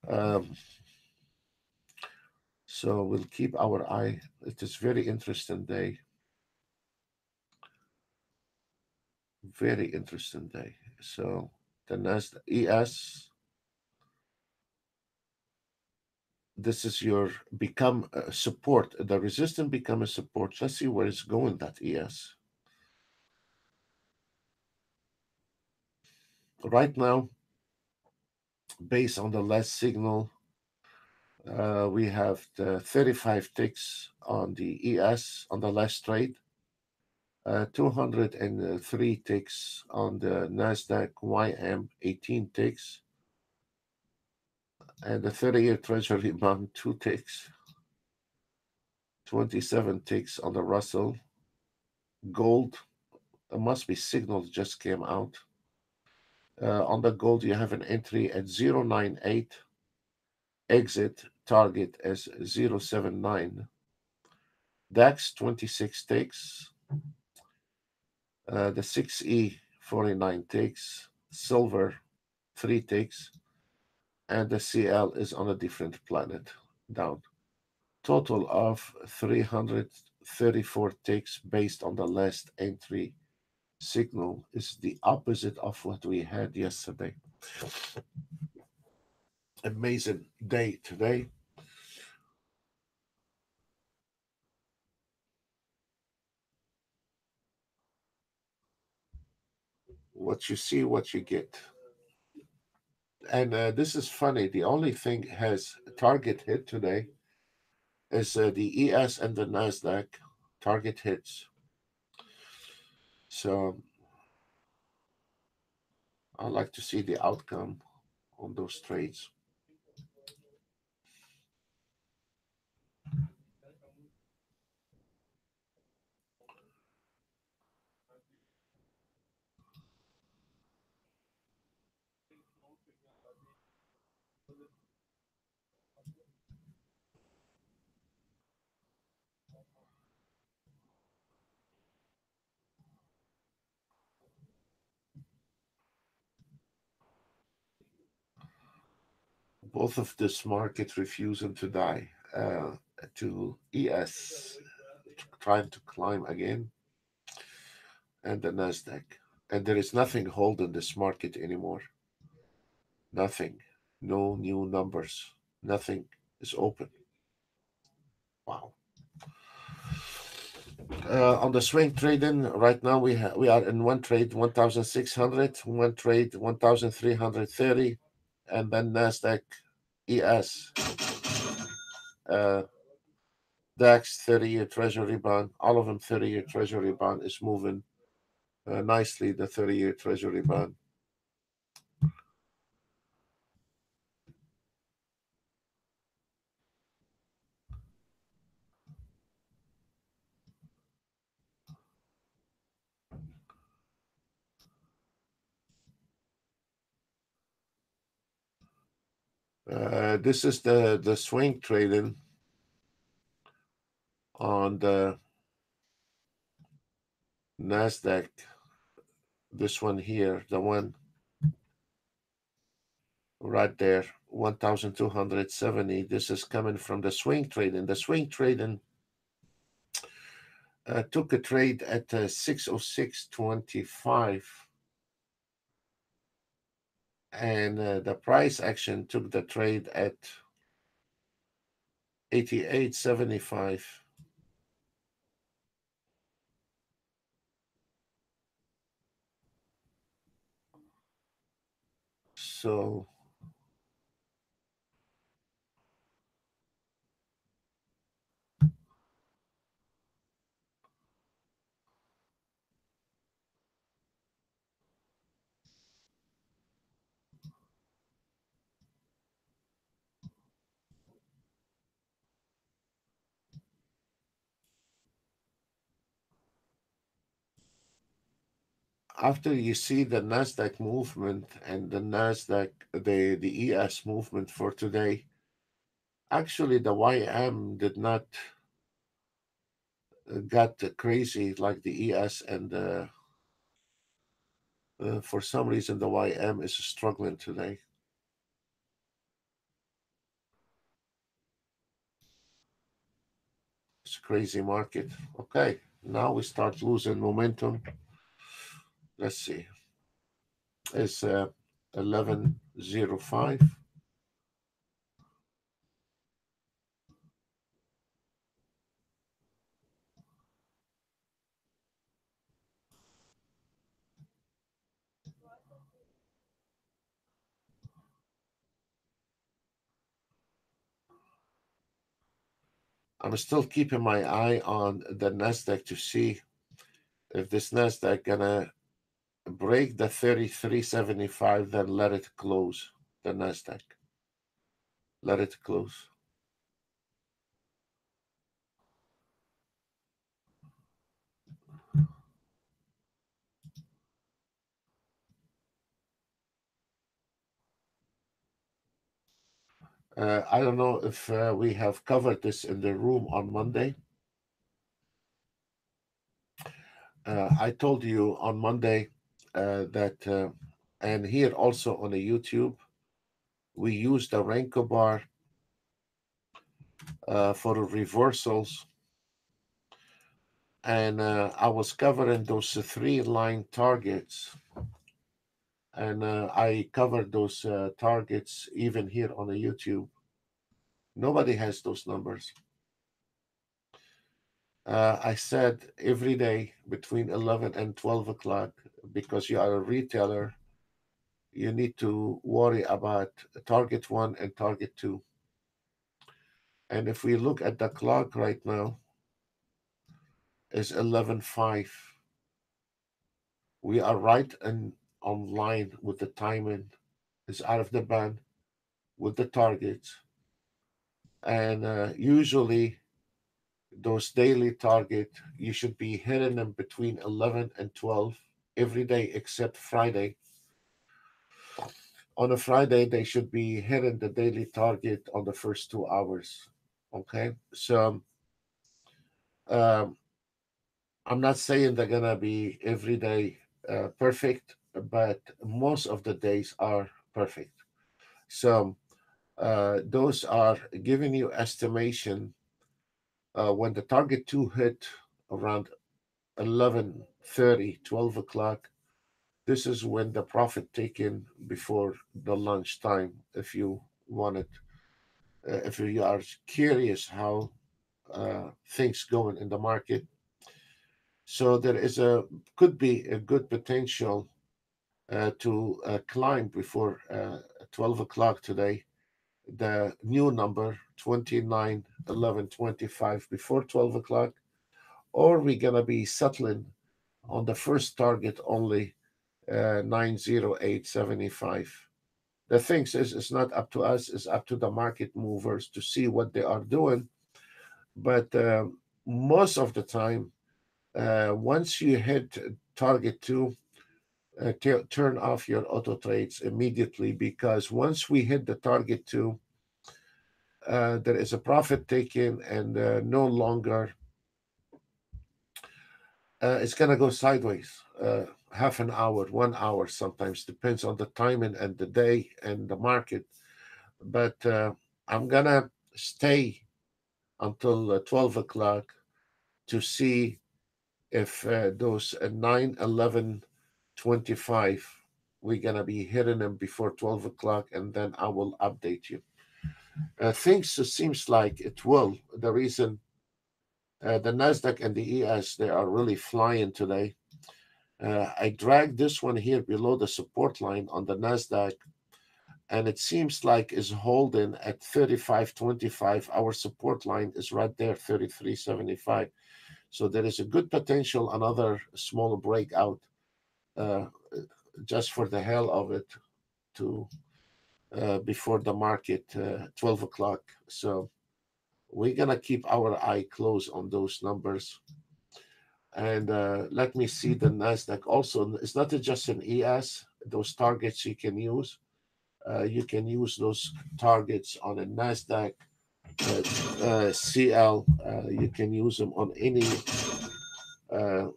Um, so we'll keep our eye. It is very interesting day. Very interesting day. So the Nasdaq ES, this is your become a support. The resistance become a support. Let's see where it's going, that ES. Right now, based on the last signal, we have the 35 ticks on the ES on the last trade, 203 ticks on the NASDAQ YM, 18 ticks, and the 30-year Treasury bond, 2 ticks, 27 ticks on the Russell. Gold, there must be signals just came out. On the gold, you have an entry at 098, exit target as 079. DAX, 26 ticks. The 6E, 49 ticks. Silver, 3 ticks. And the CL is on a different planet, down. Total of 334 ticks based on the last entry signal is the opposite of what we had yesterday. Amazing day today. What you see, what you get. And this is funny. The only thing has target hit today is the ES and the Nasdaq target hits. So I like to see the outcome on those trades. Both of this market refusing to die. To ES trying to climb again, and the Nasdaq. And there is nothing holding this market anymore. Nothing. No new numbers. Nothing is open. Wow. On the swing trading right now, we are in one trade 1,600, one trade 1,330, and then Nasdaq, ES, uh, DAX 30-year Treasury bond. All of them 30-year Treasury bond is moving nicely. The 30-year Treasury bond. This is the swing trading on the Nasdaq. This one here, the one right there, 1,270. This is coming from the swing trading. The swing trading took a trade at 606.25, and the price action took the trade at 88.75. So after you see the Nasdaq movement and the Nasdaq, the ES movement for today, actually the YM did not got crazy like the ES, and for some reason the YM is struggling today. It's a crazy market. Okay, now we start losing momentum. Let's see. It's 11.05. I'm still keeping my eye on the Nasdaq to see if this Nasdaq gonna break the 33.75, then let it close. The Nasdaq, let it close. I don't know if we have covered this in the room on Monday. I told you on Monday that, and here also on the YouTube, we use the Renko bar for reversals, and I was covering those three line targets, and I covered those targets even here on the YouTube. Nobody has those numbers. I said every day between 11 and 12 o'clock, because you are a retailer, you need to worry about target one and target two. And if we look at the clock right now, it's 11:05. We are right and on line with the timing. It's out of the band with the targets. And usually those daily target, you should be hitting them between 11 and 12 every day except Friday. On a Friday, they should be hitting the daily target on the first 2 hours. Okay. So um, I'm not saying they're gonna be every day perfect, but most of the days are perfect. So those are giving you estimation when the target two hit around 11:30, 12 o'clock. This is when the profit taken before the lunch time, if you want it. if you are curious how things going in the market. So there is a could be a good potential to climb before 12 o'clock today. The new number 291125 before 12 o'clock, or we're gonna be settling on the first target only 90875. The thing is, it's not up to us, it's up to the market movers to see what they are doing. But most of the time, once you hit target two, turn off your auto trades immediately, because once we hit the target two, there is a profit taken, and no longer it's going to go sideways. Half an hour, 1 hour, sometimes depends on the timing and the day and the market. But I'm going to stay until 12 o'clock to see if those 9, 11, 25, we're going to be hitting them before 12 o'clock, and then I will update you. Things seems like it will. The reason the NASDAQ and the ES, they are really flying today. I dragged this one here below the support line on the NASDAQ, and it seems like is holding at 35.25. Our support line is right there, 33.75. So there is a good potential, another small breakout, uh, just for the hell of it, to before the market 12 o'clock. So we're gonna keep our eye closed on those numbers. And let me see the Nasdaq also. It's not just an ES; those targets you can use. You can use those targets on a Nasdaq, CL. You can use them on any uh,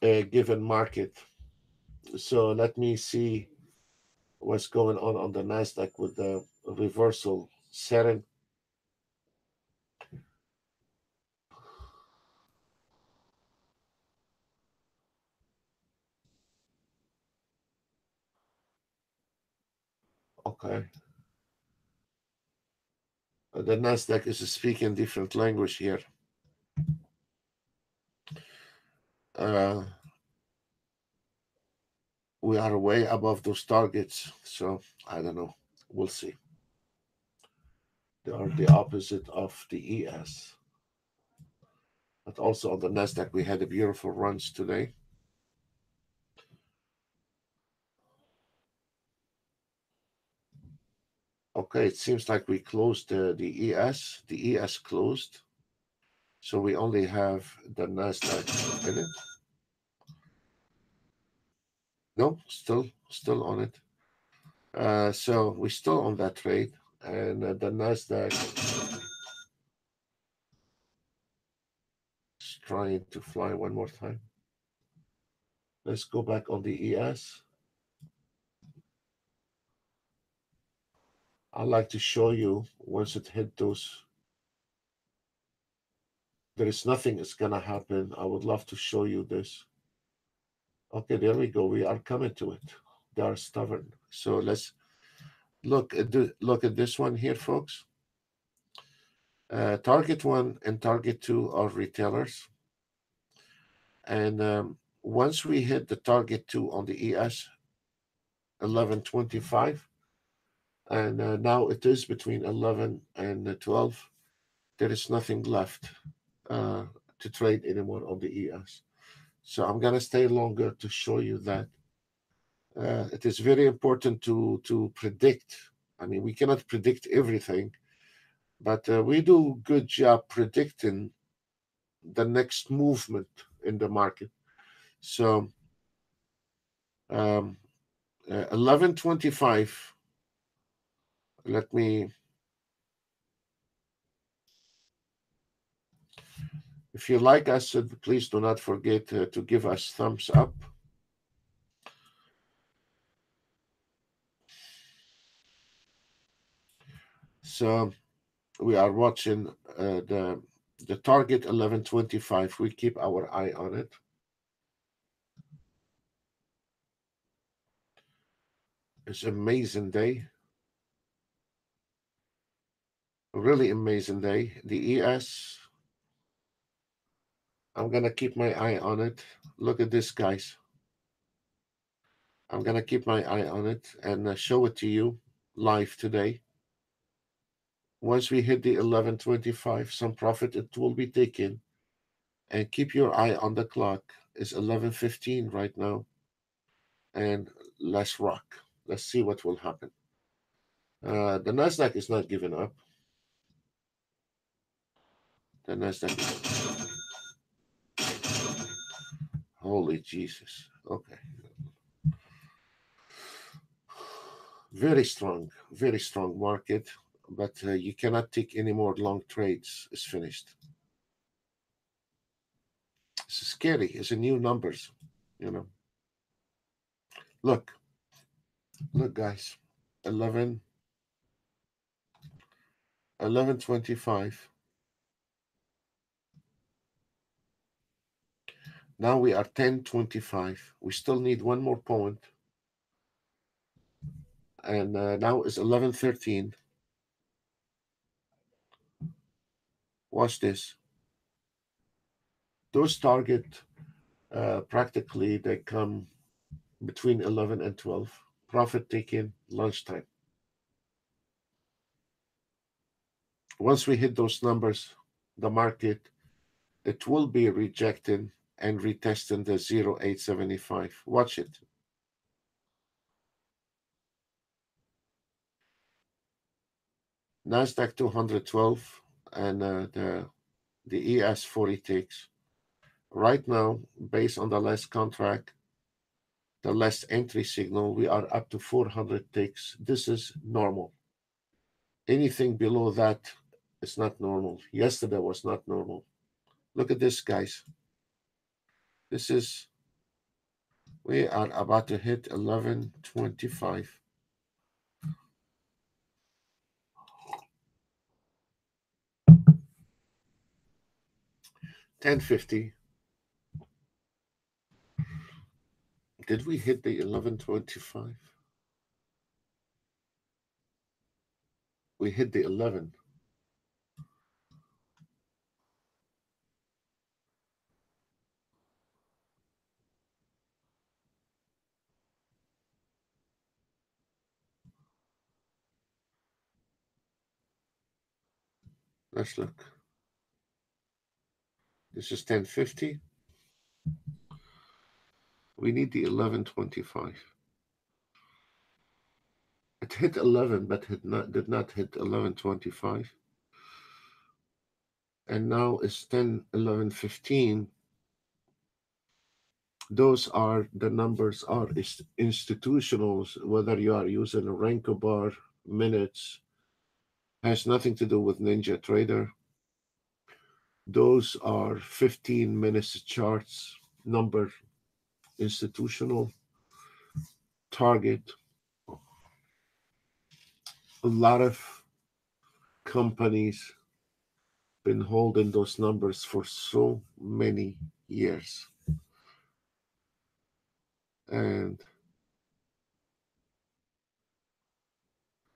given market. So let me see what's going on the Nasdaq with the reversal setting. Okay, the Nasdaq is speaking different language here. Uh, we are way above those targets, so I don't know. We'll see. They are the opposite of the ES. But also on the Nasdaq, we had a beautiful runs today. Okay, it seems like we closed the ES. The ES closed, so we only have the Nasdaq in it. No, still on it. So we're still on that trade, and the Nasdaq is trying to fly one more time. Let's go back on the ES. I'd like to show you once it hit those. There is nothing that's gonna happen. I would love to show you this. Okay, there we go. We are coming to it. They are stubborn. So let's look at this one here, folks. Target one and target two are retailers, and once we hit the target two on the ES 1125, and now it is between 11 and 12. There is nothing left uh, to trade anymore on the ES. So I'm gonna stay longer to show you that. It is very important to predict. I mean, we cannot predict everything, but we do good job predicting the next movement in the market. So 1125. Let me. If you like us, please do not forget to give us thumbs up. So we are watching the target 1125. We keep our eye on it. It's an amazing day. Really amazing day. The ES, I'm gonna keep my eye on it. Look at this, guys. I'm gonna keep my eye on it and show it to you live today. Once we hit the 11:25, some profit it will be taken. And keep your eye on the clock. It's 11:15 right now, and let's rock. Let's see what will happen. The Nasdaq is not giving up. The Nasdaq is holy Jesus. Okay, very strong market, but you cannot take any more long trades. It's finished. It's scary. It's a new numbers. You know. Look, look, guys. 11, 11:25. Now we are 10:25. We still need one more point, and now it's 11:13. Watch this. Those target practically they come between 11 and 12. Profit taken lunchtime. Once we hit those numbers, the market it will be rejecting and retesting the 0875. Watch it. Nasdaq 212 and the ES 40 ticks. Right now, based on the last contract, the last entry signal, we are up to 400 ticks. This is normal. Anything below that is not normal. Yesterday was not normal. Look at this, guys. This is, we are about to hit 11:25. 10:50. Did we hit the 11:25? We hit the 11. Let's look. This is 10:50. We need the 11:25. It hit 11, but did not hit 11:25. And now it's 10:11:15. Those are the numbers are institutionals, whether you are using a Renko bar, minutes, has nothing to do with Ninja Trader. Those are 15 minutes charts, number, institutional, target. A lot of companies been holding those numbers for so many years. And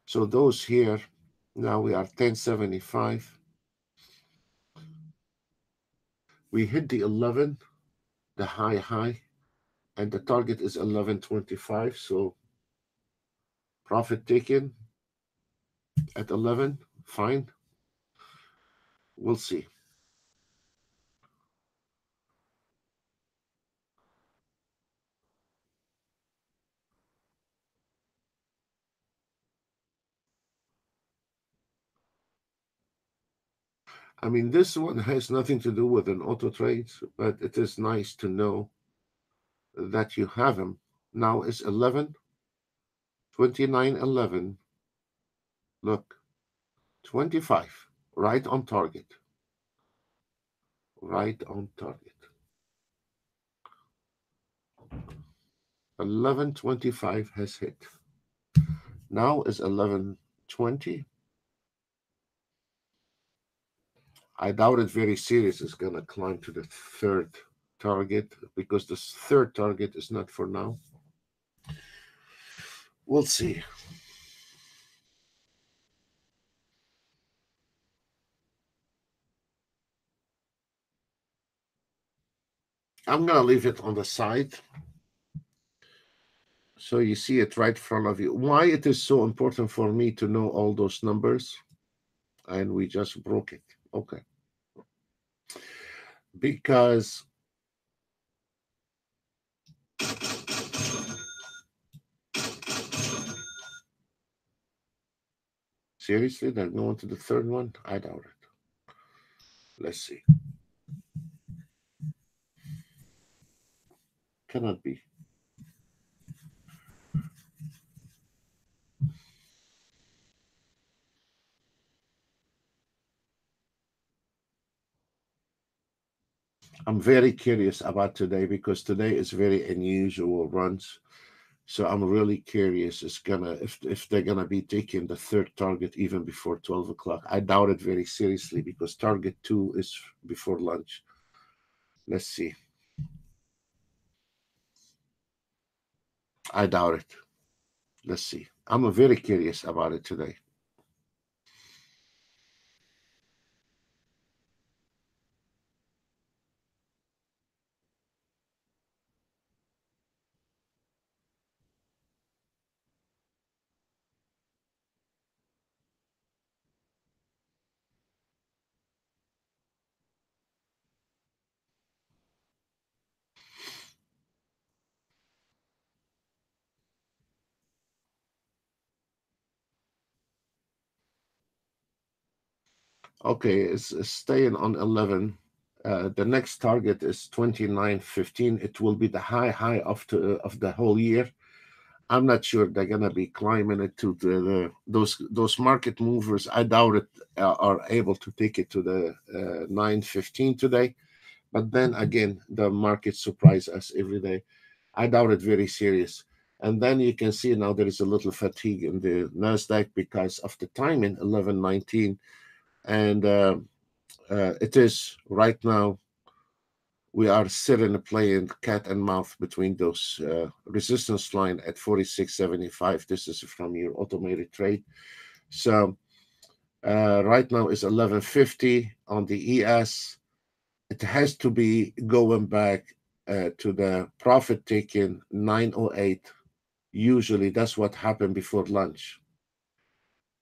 so those here, now we are 1075. We hit the 11, the high, and the target is 1125. So profit taken at 11, fine. We'll see. I mean, this one has nothing to do with an auto trade, but it is nice to know that you have them. Now it's 11, 29, 11. Look, 25, right on target. Right on target. 11:25 has hit. Now is 11:20. I doubt it very serious is going to climb to the third target because the third target is not for now. We'll see. I'm going to leave it on the side so you see it right in front of you. Why it is so important for me to know all those numbers? And we just broke it. Okay. Because seriously, they're going to the third one? I doubt it. Let's see. Cannot be. I'm very curious about today because today is very unusual runs. So I'm really curious it's gonna if they're gonna be taking the third target even before 12 o'clock. I doubt it very seriously because target two is before lunch. Let's see. I doubt it. Let's see. I'm very curious about it today. Okay, it's staying on 11. The next target is 29.15. It will be the high of the whole year. I'm not sure they're gonna be climbing it to those market movers. I doubt it are able to take it to the 9.15 today. But then again, the market surprise us every day. I doubt it very serious. And then you can see now there is a little fatigue in the Nasdaq because of the timing 11.19, and it is right now we are sitting playing cat and mouse between those resistance line at 46.75. This is from your automated trade. So right now is 11.50 on the ES. It has to be going back to the profit taking 908. Usually that's what happened before lunch.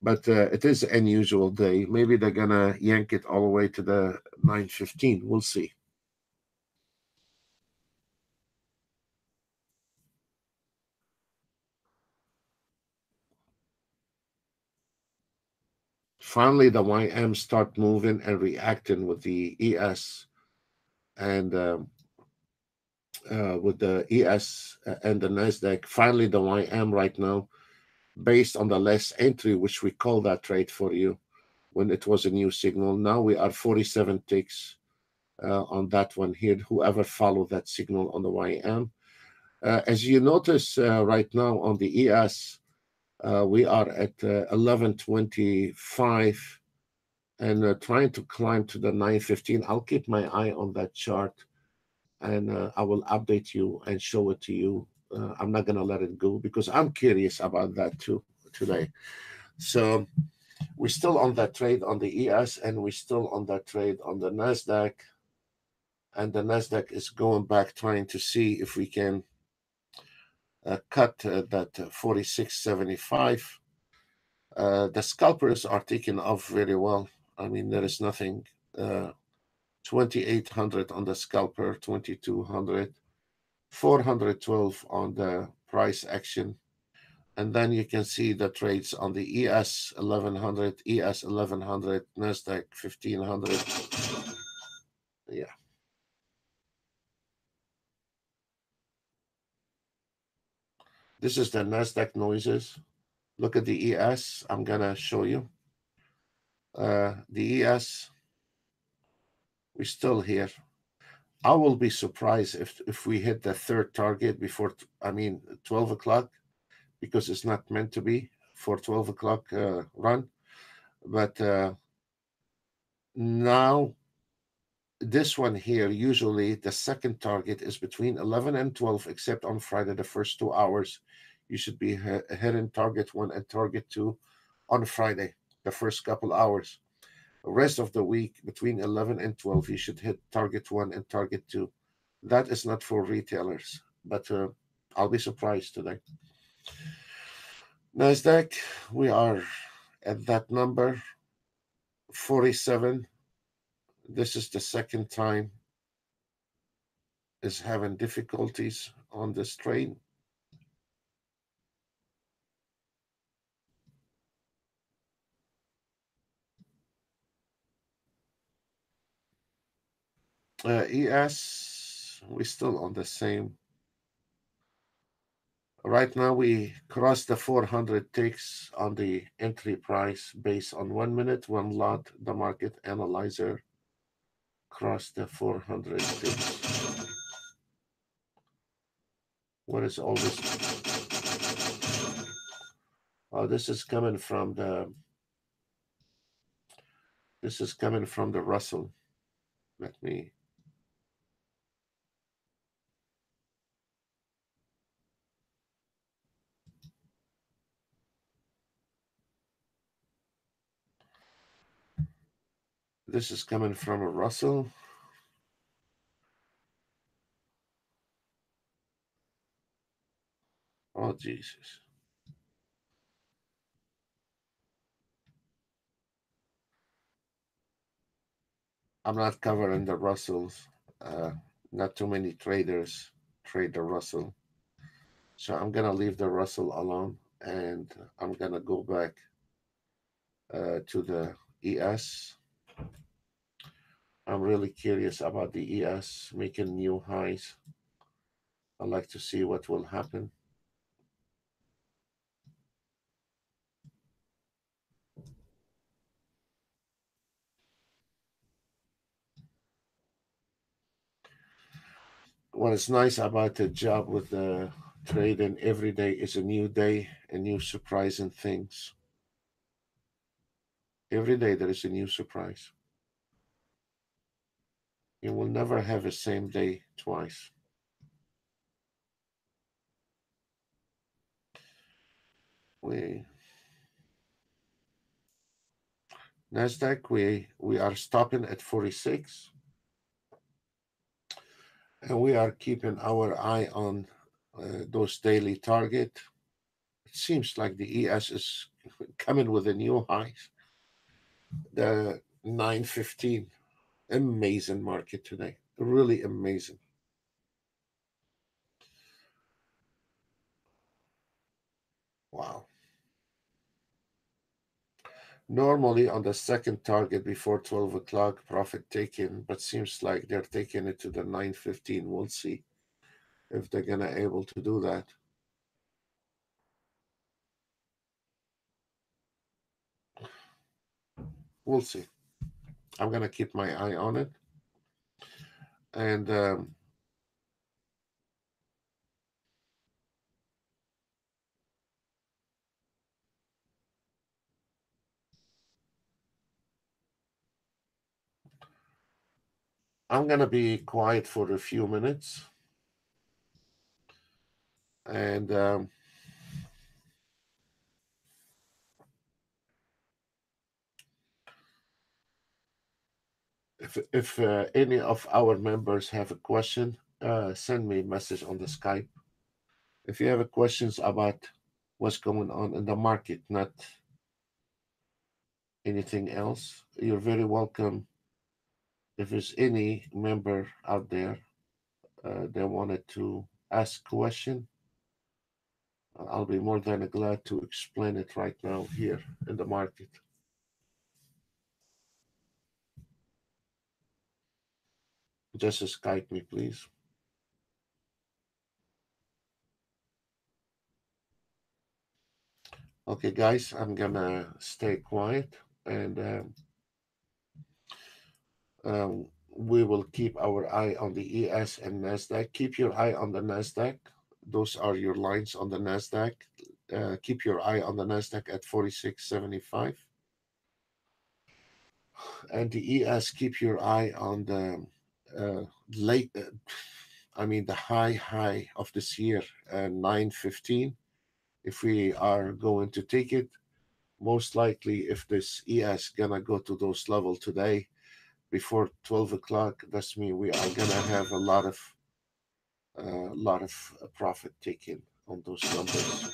But it is an unusual day. Maybe they're gonna yank it all the way to the 9.15. We'll see. Finally, the YM start moving and reacting with the ES and with the ES and the Nasdaq. Finally, the YM right now, based on the last entry, which we call that trade for you when it was a new signal. Now we are 47 ticks on that one here. Whoever followed that signal on the YM. As you notice right now on the ES, we are at 1125 and trying to climb to the 915. I'll keep my eye on that chart and I will update you and show it to you. I'm not going to let it go because I'm curious about that too today. So we're still on that trade on the ES and we're still on that trade on the NASDAQ. And the NASDAQ is going back trying to see if we can cut that 46.75. The scalpers are taking off very well. I mean, there is nothing. 2800 on the scalper, 2200, 412 on the price action. And then you can see the trades on the ES 1100, ES 1100, NASDAQ 1500. Yeah. This is the NASDAQ noises. Look at the ES. I'm going to show you. The ES, we're still here. I will be surprised if we hit the third target before, 12 o'clock, because it's not meant to be for 12 o'clock run. But now, this one here, usually the second target is between 11 and 12, except on Friday, the first 2 hours. You should be hitting target one and target two on Friday, the first couple hours. The rest of the week, between 11 and 12, you should hit target one and target two. That is not for retailers, but I'll be surprised today. Nasdaq, we are at that number 47. This is the second time is having difficulties on this trade. ES, we still on the same. Right now, we crossed the 400 ticks on the entry price based on 1 minute, one lot. The market analyzer crossed the 400 ticks. What is all this? Oh, this is coming from the Russell. Let me. This is coming from a Russell. Oh, Jesus. I'm not covering the Russells. Uh, Not too many traders trade the Russell. So I'm going to leave the Russell alone and I'm going to go back to the ES. I'm really curious about the ES making new highs. I'd like to see what will happen. What is nice about the job with the trading, every day is a new day and new surprising things. Every day there is a new surprise. You will never have a same day twice. We Nasdaq, we are stopping at 46, and we are keeping our eye on those daily target. It seems like the ES is coming with a new high. The 915, amazing market today, really amazing. Wow. Normally on the second target before 12 o'clock, profit taken, but seems like they're taking it to the 915. We'll see if they're gonna able to do that. We'll see. I'm gonna keep my eye on it, and I'm gonna be quiet for a few minutes, and if any of our members have a question, send me a message on the Skype. If you have questions about what's going on in the market, not anything else, you're very welcome. If there's any member out there that wanted to ask question, I'll be more than glad to explain it right now here in the market. Just Skype me, please. Okay, guys, I'm gonna stay quiet and we will keep our eye on the ES and NASDAQ. Keep your eye on the NASDAQ. Those are your lines on the NASDAQ. Keep your eye on the NASDAQ at 46.75. And the ES, keep your eye on the late, the high of this year, 915. If we are going to take it, most likely if this ES gonna go to those level today before 12 o'clock, that's mean we are gonna have a lot of A lot of profit taken on those numbers.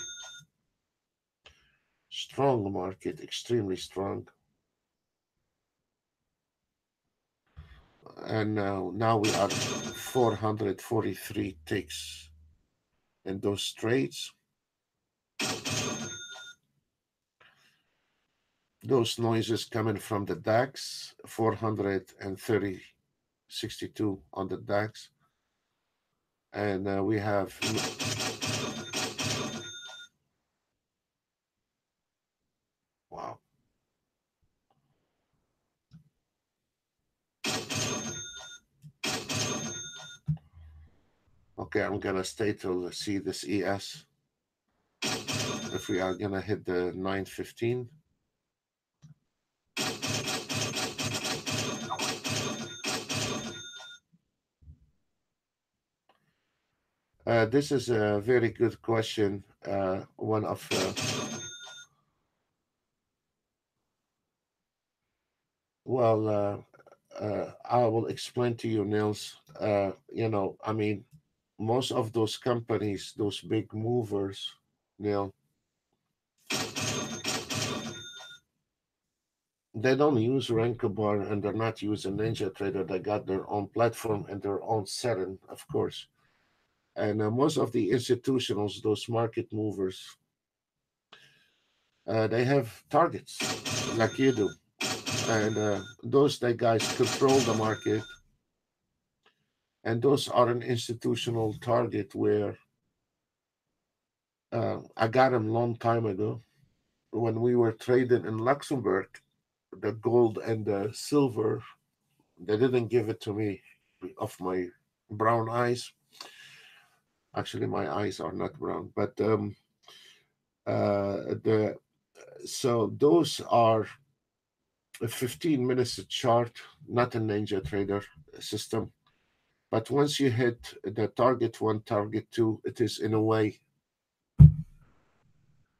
Strong market, extremely strong. And now we are 443 ticks in those trades. Those noises coming from the DAX, 430, 62 on the DAX. And we have, wow. Okay, I'm gonna stay till see this ES. If we are gonna hit the 915. This is a very good question. One of well, I will explain to you, Nils. I mean, most of those companies, those big movers, Neil, they don't use Rankabar and they're not using Ninja Trader. They got their own platform and their own setting, of course. And most of the institutionals, those market movers, they have targets like you do. And those they guys control the market. And those are an institutional target where I got them long time ago when we were trading in Luxembourg. The gold and the silver, they didn't give it to me of my brown eyes. Actually, my eyes are not brown, but the so those are a 15 minutes chart, not a Ninja Trader system. But once you hit the target one, target two, it is in a way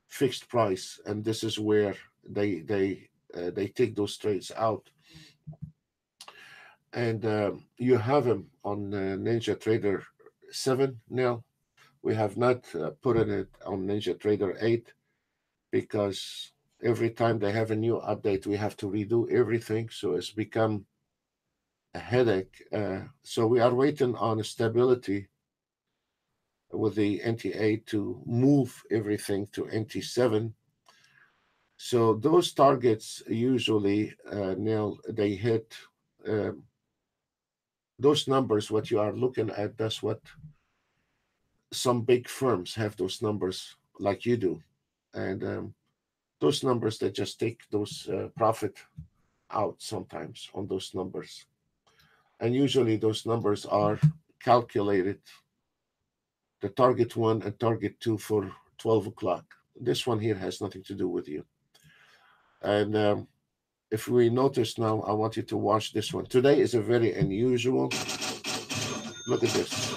fixed price, and this is where they take those trades out, and you have them on Ninja Trader 7 now. We have not put it on Ninja Trader 8 because every time they have a new update, we have to redo everything. So it's become a headache. So we are waiting on stability with the NT8 to move everything to NT7. So those targets usually, Neil, they hit um, those numbers. What you are looking at, that's what some big firms have those numbers like you do. And those numbers, they just take those profit out sometimes on those numbers. And usually those numbers are calculated, the target one and target two for 12 o'clock. This one here has nothing to do with you. And if we notice now, I want you to watch this one. Today is a very unusual. Look at this.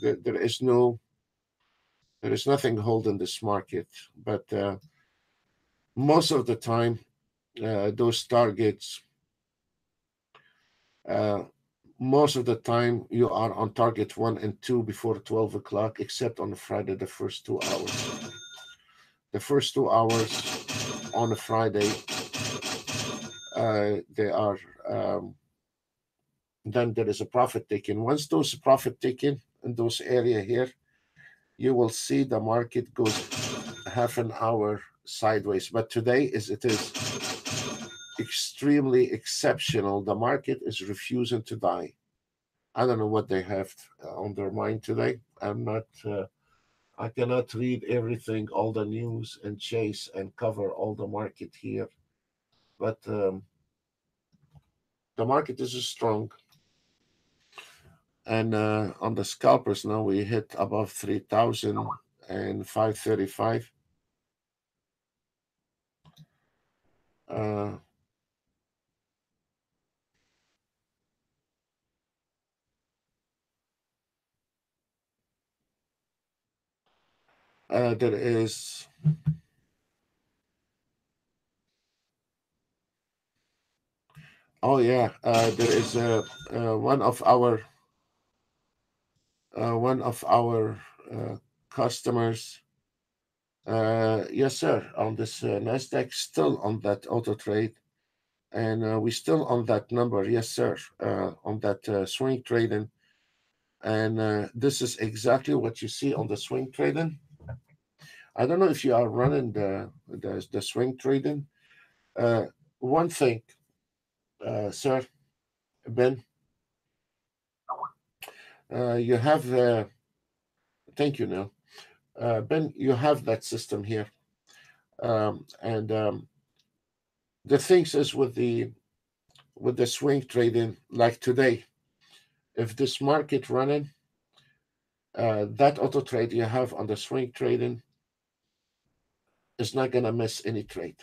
There is there is nothing holding this market, but most of the time, those targets, uh, most of the time you are on target one and two before 12 o'clock, except on Friday, the first 2 hours. The first 2 hours on a Friday, they are, then there is a profit taken. Once those profit taken in those area here, you will see the market goes half an hour sideways. But today it is extremely exceptional. The market is refusing to die. I don't know what they have on their mind today. I'm not. I cannot read everything, all the news, and chase and cover all the market here. But the market is strong, and on the scalpers now we hit above 3,000 and 535. Uh, there is. Oh yeah, there is one of our one of our customers. Yes, sir. On this Nasdaq, still on that auto trade, and we still on that number. Yes, sir. On that swing trading, and this is exactly what you see on the swing trading. I don't know if you are running the swing trading. Uh, One thing, sir, Ben, you have. Thank you, Neil. Ben, you have that system here, and the things is with the swing trading, like today, if this market running, that auto trade you have on the swing trading is not gonna miss any trade.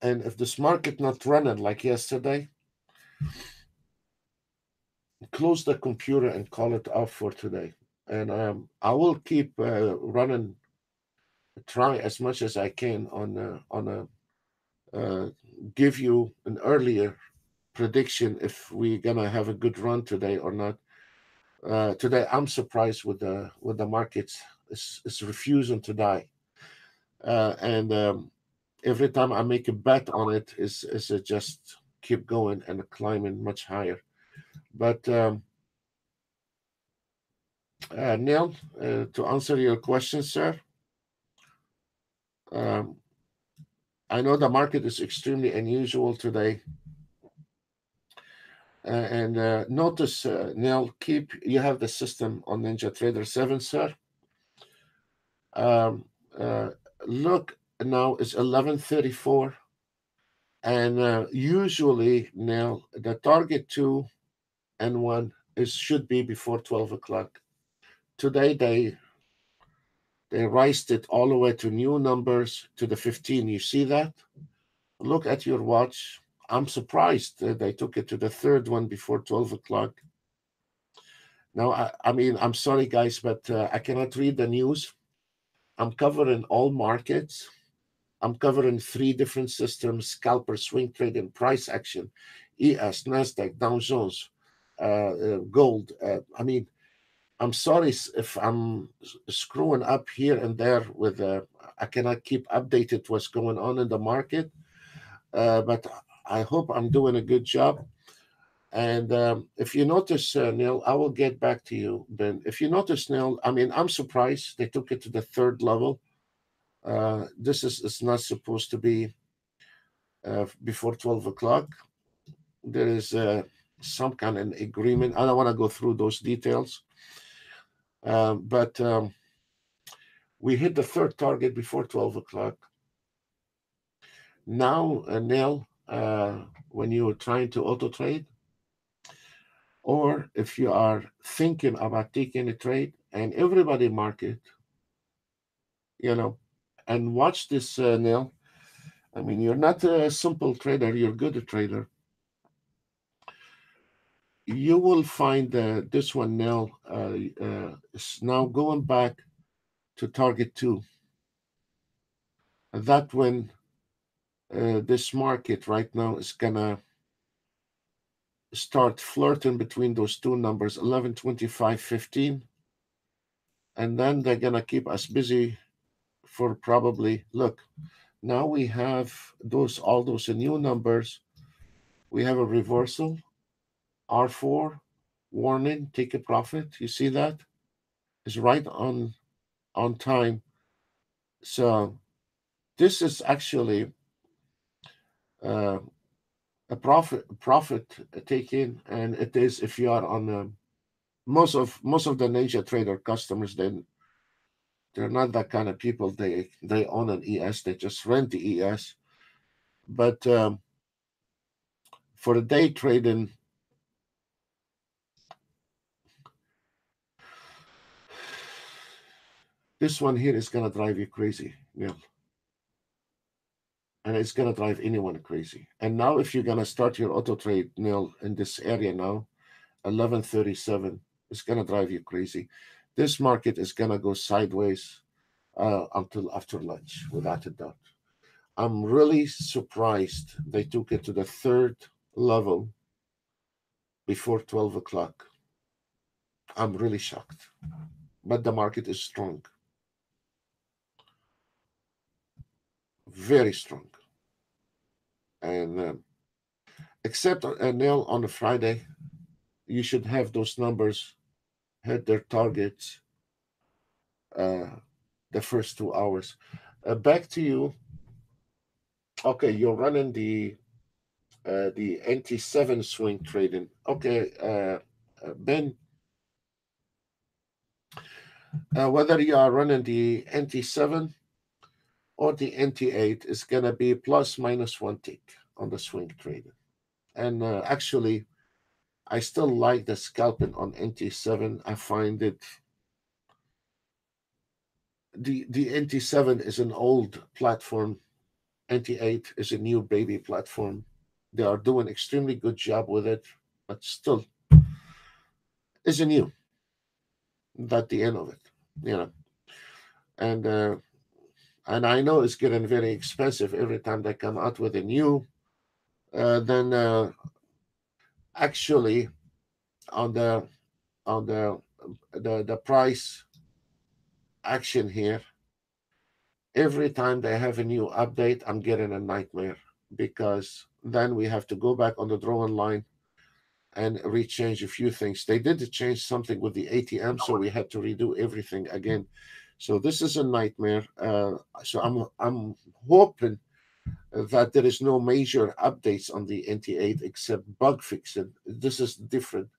And if this market not running like yesterday, close the computer and call it off for today. And I will keep running, try as much as I can on a give you an earlier prediction if we're gonna have a good run today or not. Today, I'm surprised with the markets. It's refusing to die, and every time I make a bet on it, is it just keep going and climbing much higher. But Neil, to answer your question, sir, um, I know the market is extremely unusual today, and notice, Neil, keep you have the system on NinjaTrader 7, sir. Um, uh, Look, now it's 11:34, and usually now the target 2 and 1 is should be before 12 o'clock. Today they raised it all the way to new numbers to the 15. You see that? Look at your watch. I'm surprised that they took it to the third one before 12 o'clock. Now, I mean, I'm sorry, guys, but I cannot read the news. I'm covering all markets. I'm covering three different systems: scalper, swing trading, price action, ES, NASDAQ, Dow Jones, gold. I mean, I'm sorry if I'm screwing up here and there with, I cannot keep updated what's going on in the market, but I hope I'm doing a good job. And if you notice, Neil, I will get back to you, Ben. If you notice, Neil, I mean, I'm surprised they took it to the third level. This is not supposed to be before 12 o'clock. There is some kind of agreement. I don't want to go through those details, but we hit the third target before 12 o'clock. Now, Neil, when you're trying to auto trade, or if you are thinking about taking a trade, and everybody market, you know, and watch this, Neil. I mean, you're not a simple trader, you're a good trader. You will find this one now is now going back to target 2. That when this market right now is gonna start flirting between those two numbers, 11, 25, 15, and then they're gonna keep us busy for probably, look, now we have those all those new numbers. We have a reversal, R4, warning, take a profit. You see that? It's right on time. So this is actually uh, a profit taking, and it is if you are on most of the Ninja Trader customers, then they're not that kind of people. They own an ES. They just rent the ES. But for the day trading, this one here is gonna drive you crazy, Neil, and it's gonna drive anyone crazy. And now, if you're gonna start your auto trade, Neil, in this area now, 11:37, it's gonna drive you crazy. This market is gonna go sideways until after lunch, without a doubt. I'm really surprised they took it to the third level before 12 o'clock. I'm really shocked. But the market is strong, very strong. And except Neil, on a Friday, you should have those numbers hit their targets uh, the first 2 hours. Back to you. Okay, you're running the NT7 swing trading. Okay, Ben, whether you are running the NT7 or the NT8, is gonna be plus minus one tick on the swing trading. And actually, I still like the scalping on NT7. I find it the NT7 is an old platform. NT8 is a new baby platform. They are doing extremely good job with it, but still is a new. That's the end of it, you know. And I know it's getting very expensive every time they come out with a new. Then actually on the price action here, every time they have a new update, I'm getting a nightmare because then we have to go back on the drawing line and rechange a few things. They did change something with the ATM, so we had to redo everything again. So this is a nightmare. So I'm hoping that there is no major updates on the NT8 except bug fixing. This is different,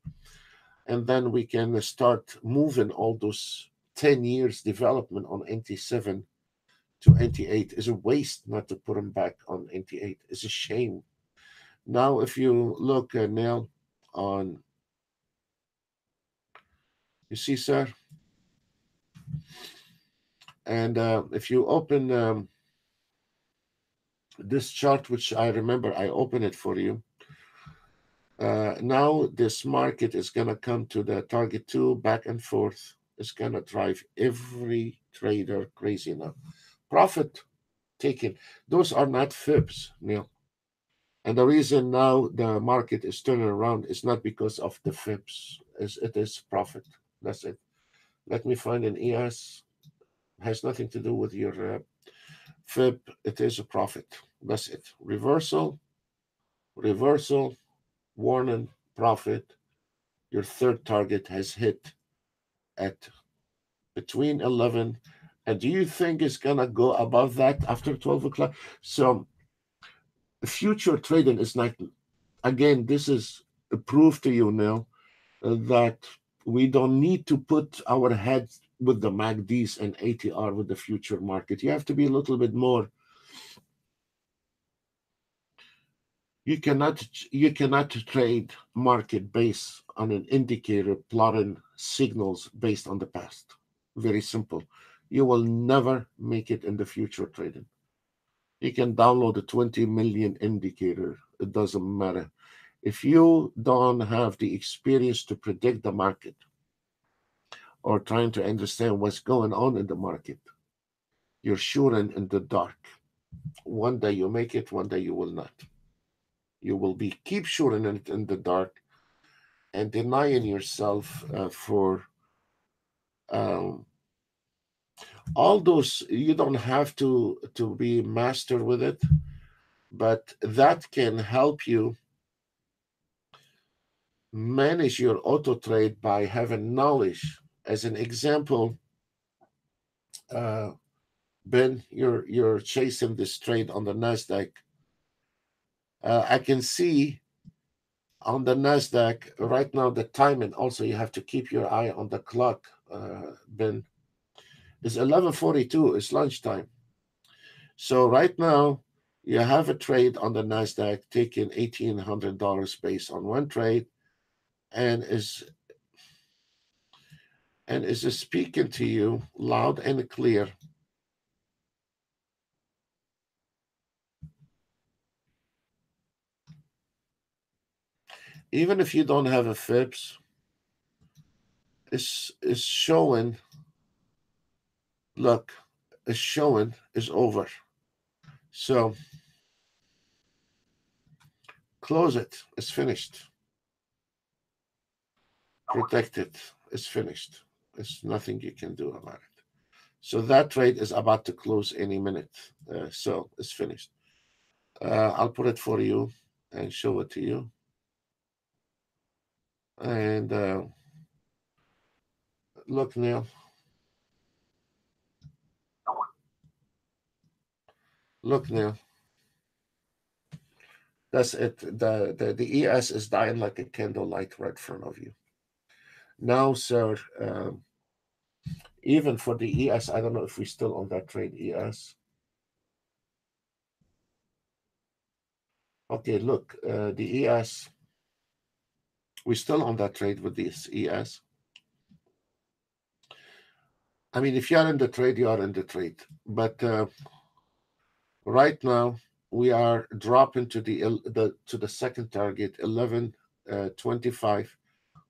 and then we can start moving all those 10 years development on NT7 to NT8. Is a waste not to put them back on NT8. It's a shame. Now, if you look now on, you see, sir, and if you open this chart, which I remember I opened it for you, now this market is going to come to the target 2 back and forth. It's going to drive every trader crazy now. Profit taken. Those are not fibs, Neil. And the reason now the market is turning around is not because of the fibs. It is profit. That's it. Let me find an ES. Has nothing to do with your fib. It is a profit. That's it. Reversal, warning, profit. Your third target has hit at between 11. And do you think it's going to go above that after 12 o'clock? So future trading is not, again, this is a proof to you now that we don't need to put our heads with the MACDs and ATR with the future market. You have to be a little bit more. You cannot trade market based on an indicator plotting signals based on the past. Very simple. You will never make it in the future trading. You can download a 20 million indicator. It doesn't matter. If you don't have the experience to predict the market or trying to understand what's going on in the market, you're shooting in the dark. One day you make it, one day you will not. You will be keep shooting it in the dark and denying yourself for um, all those. You don't have to be master with it, but that can help you manage your auto trade by having knowledge. As an example, uh, Ben, you're chasing this trade on the Nasdaq. I can see on the Nasdaq right now the timing. Also, you have to keep your eye on the clock. Ben, it's 11:42. It's lunchtime. So right now you have a trade on the Nasdaq taking $1,800 based on one trade, and is speaking to you loud and clear. Even if you don't have a fibs, is showing. Look, is showing is over. So close it. It's finished. Protect it. It's finished. There's nothing you can do about it. So that trade is about to close any minute. So it's finished. I'll put it for you and show it to you. And look, Neil. Look, Neil. That's it. The ES is dying like a candlelight right in front of you. Now, sir, even for the ES, I don't know if we're still on that trade ES. Okay, look, the ES, we're still on that trade with this ES. I mean, if you are in the trade, you are in the trade. But right now, we are dropping to the second target, 11.25.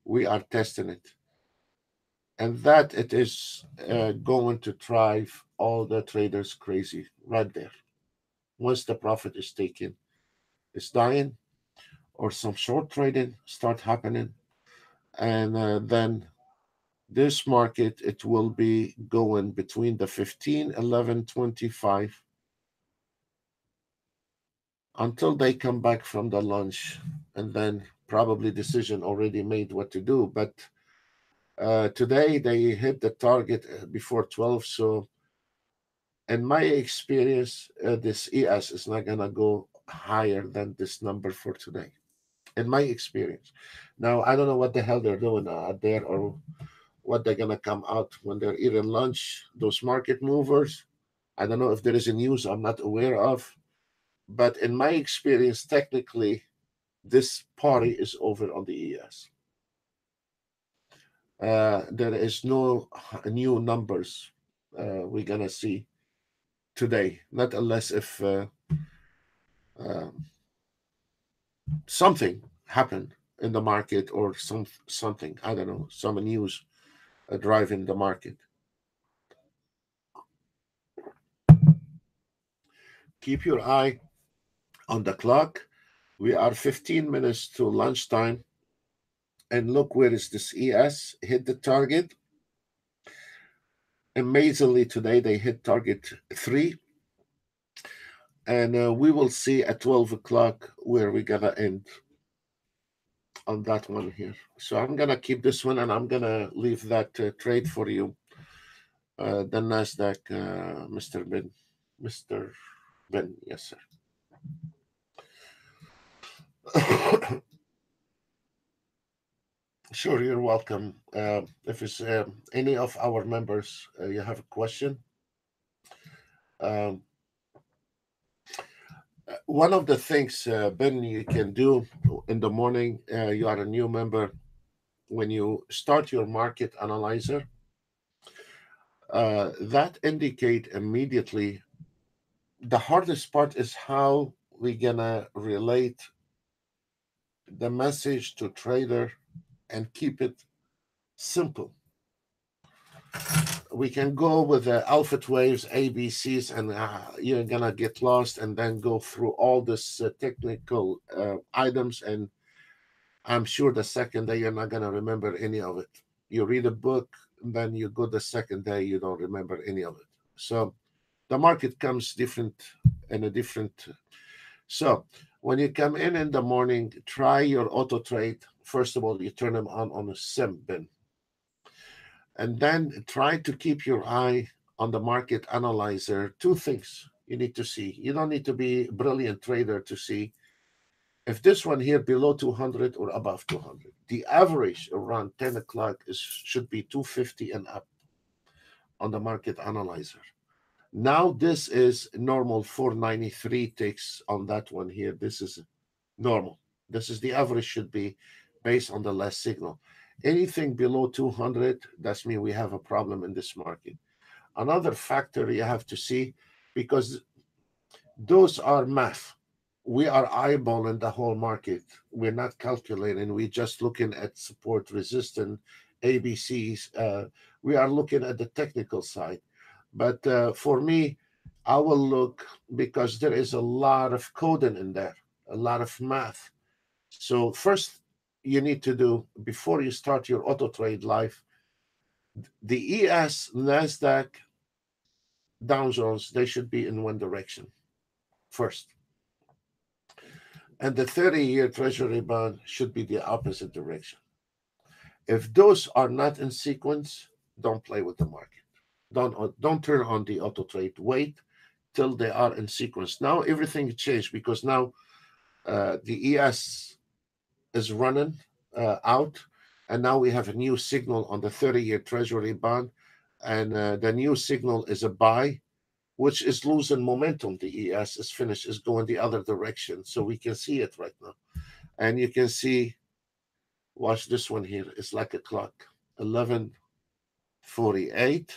We are testing it, and that it is going to drive all the traders crazy right there. Once the profit is taken, it's dying, or some short trading start happening, and then this market, it will be going between the 15, 11, 25 until they come back from the lunch, and then probably decision already made what to do. But today they hit the target before 12. So in my experience, this ES is not going to go higher than this number for today, in my experience. Now, I don't know what the hell they're doing out there, or what they're going to come out when they're eating lunch, those market movers. I don't know if there is a news I'm not aware of. But in my experience, technically, this party is over on the ES. There is no new numbers we're going to see today, not unless if uh, something happened in the market, or something, I don't know, some news driving the market. Keep your eye on the clock. We are 15 minutes to lunchtime. And look, where is this ES? Hit the target. Amazingly, today they hit target 3. And we will see at 12 o'clock where we're going to end on that one here. So I'm going to keep this one, and I'm going to leave that trade for you. The NASDAQ, Mr. Ben. Mr. Ben, yes, sir. Sure, you're welcome. If it's any of our members, you have a question. Um, one of the things, Ben, you can do in the morning, you are a new member, when you start your market analyzer, that indicate immediately. The hardest part is how we gonna relate the message to trader and keep it simple. We can go with the alpha waves, ABCs, and you're gonna get lost, and then go through all this technical items, and I'm sure the second day you're not gonna remember any of it. You read a book, and then you go the second day, you don't remember any of it. So the market comes different in a different. So when you come in the morning, try your auto trade. First of all, you turn them on a sim bin, and then try to keep your eye on the market analyzer. Two things you need to see. You don't need to be a brilliant trader to see if this one here below 200 or above 200. The average around 10 o'clock should be 250 and up on the market analyzer. Now this is normal 493 ticks on that one here. This is normal. This is the average, should be based on the last signal. Anything below 200, that's mean we have a problem in this market. Another factor you have to see, because those are math. We are eyeballing the whole market. We're not calculating. We're just looking at support, resistance, ABCs. We are looking at the technical side. But for me, I will look, because there is a lot of coding in there, a lot of math. So first, you need to do, before you start your auto trade live, The ES, NASDAQ, Dow Jones, they should be in one direction first. And the 30-year Treasury bond should be the opposite direction. If those are not in sequence, don't play with the market. Don't turn on the auto trade. Wait till they are in sequence. Now everything changed because now the ES is running out, and now we have a new signal on the 30-year Treasury bond, and the new signal is a buy, which is losing momentum. The ES is finished, is going the other direction, so we can see it right now, and you can see. Watch this one here. It's like a clock. 11:48.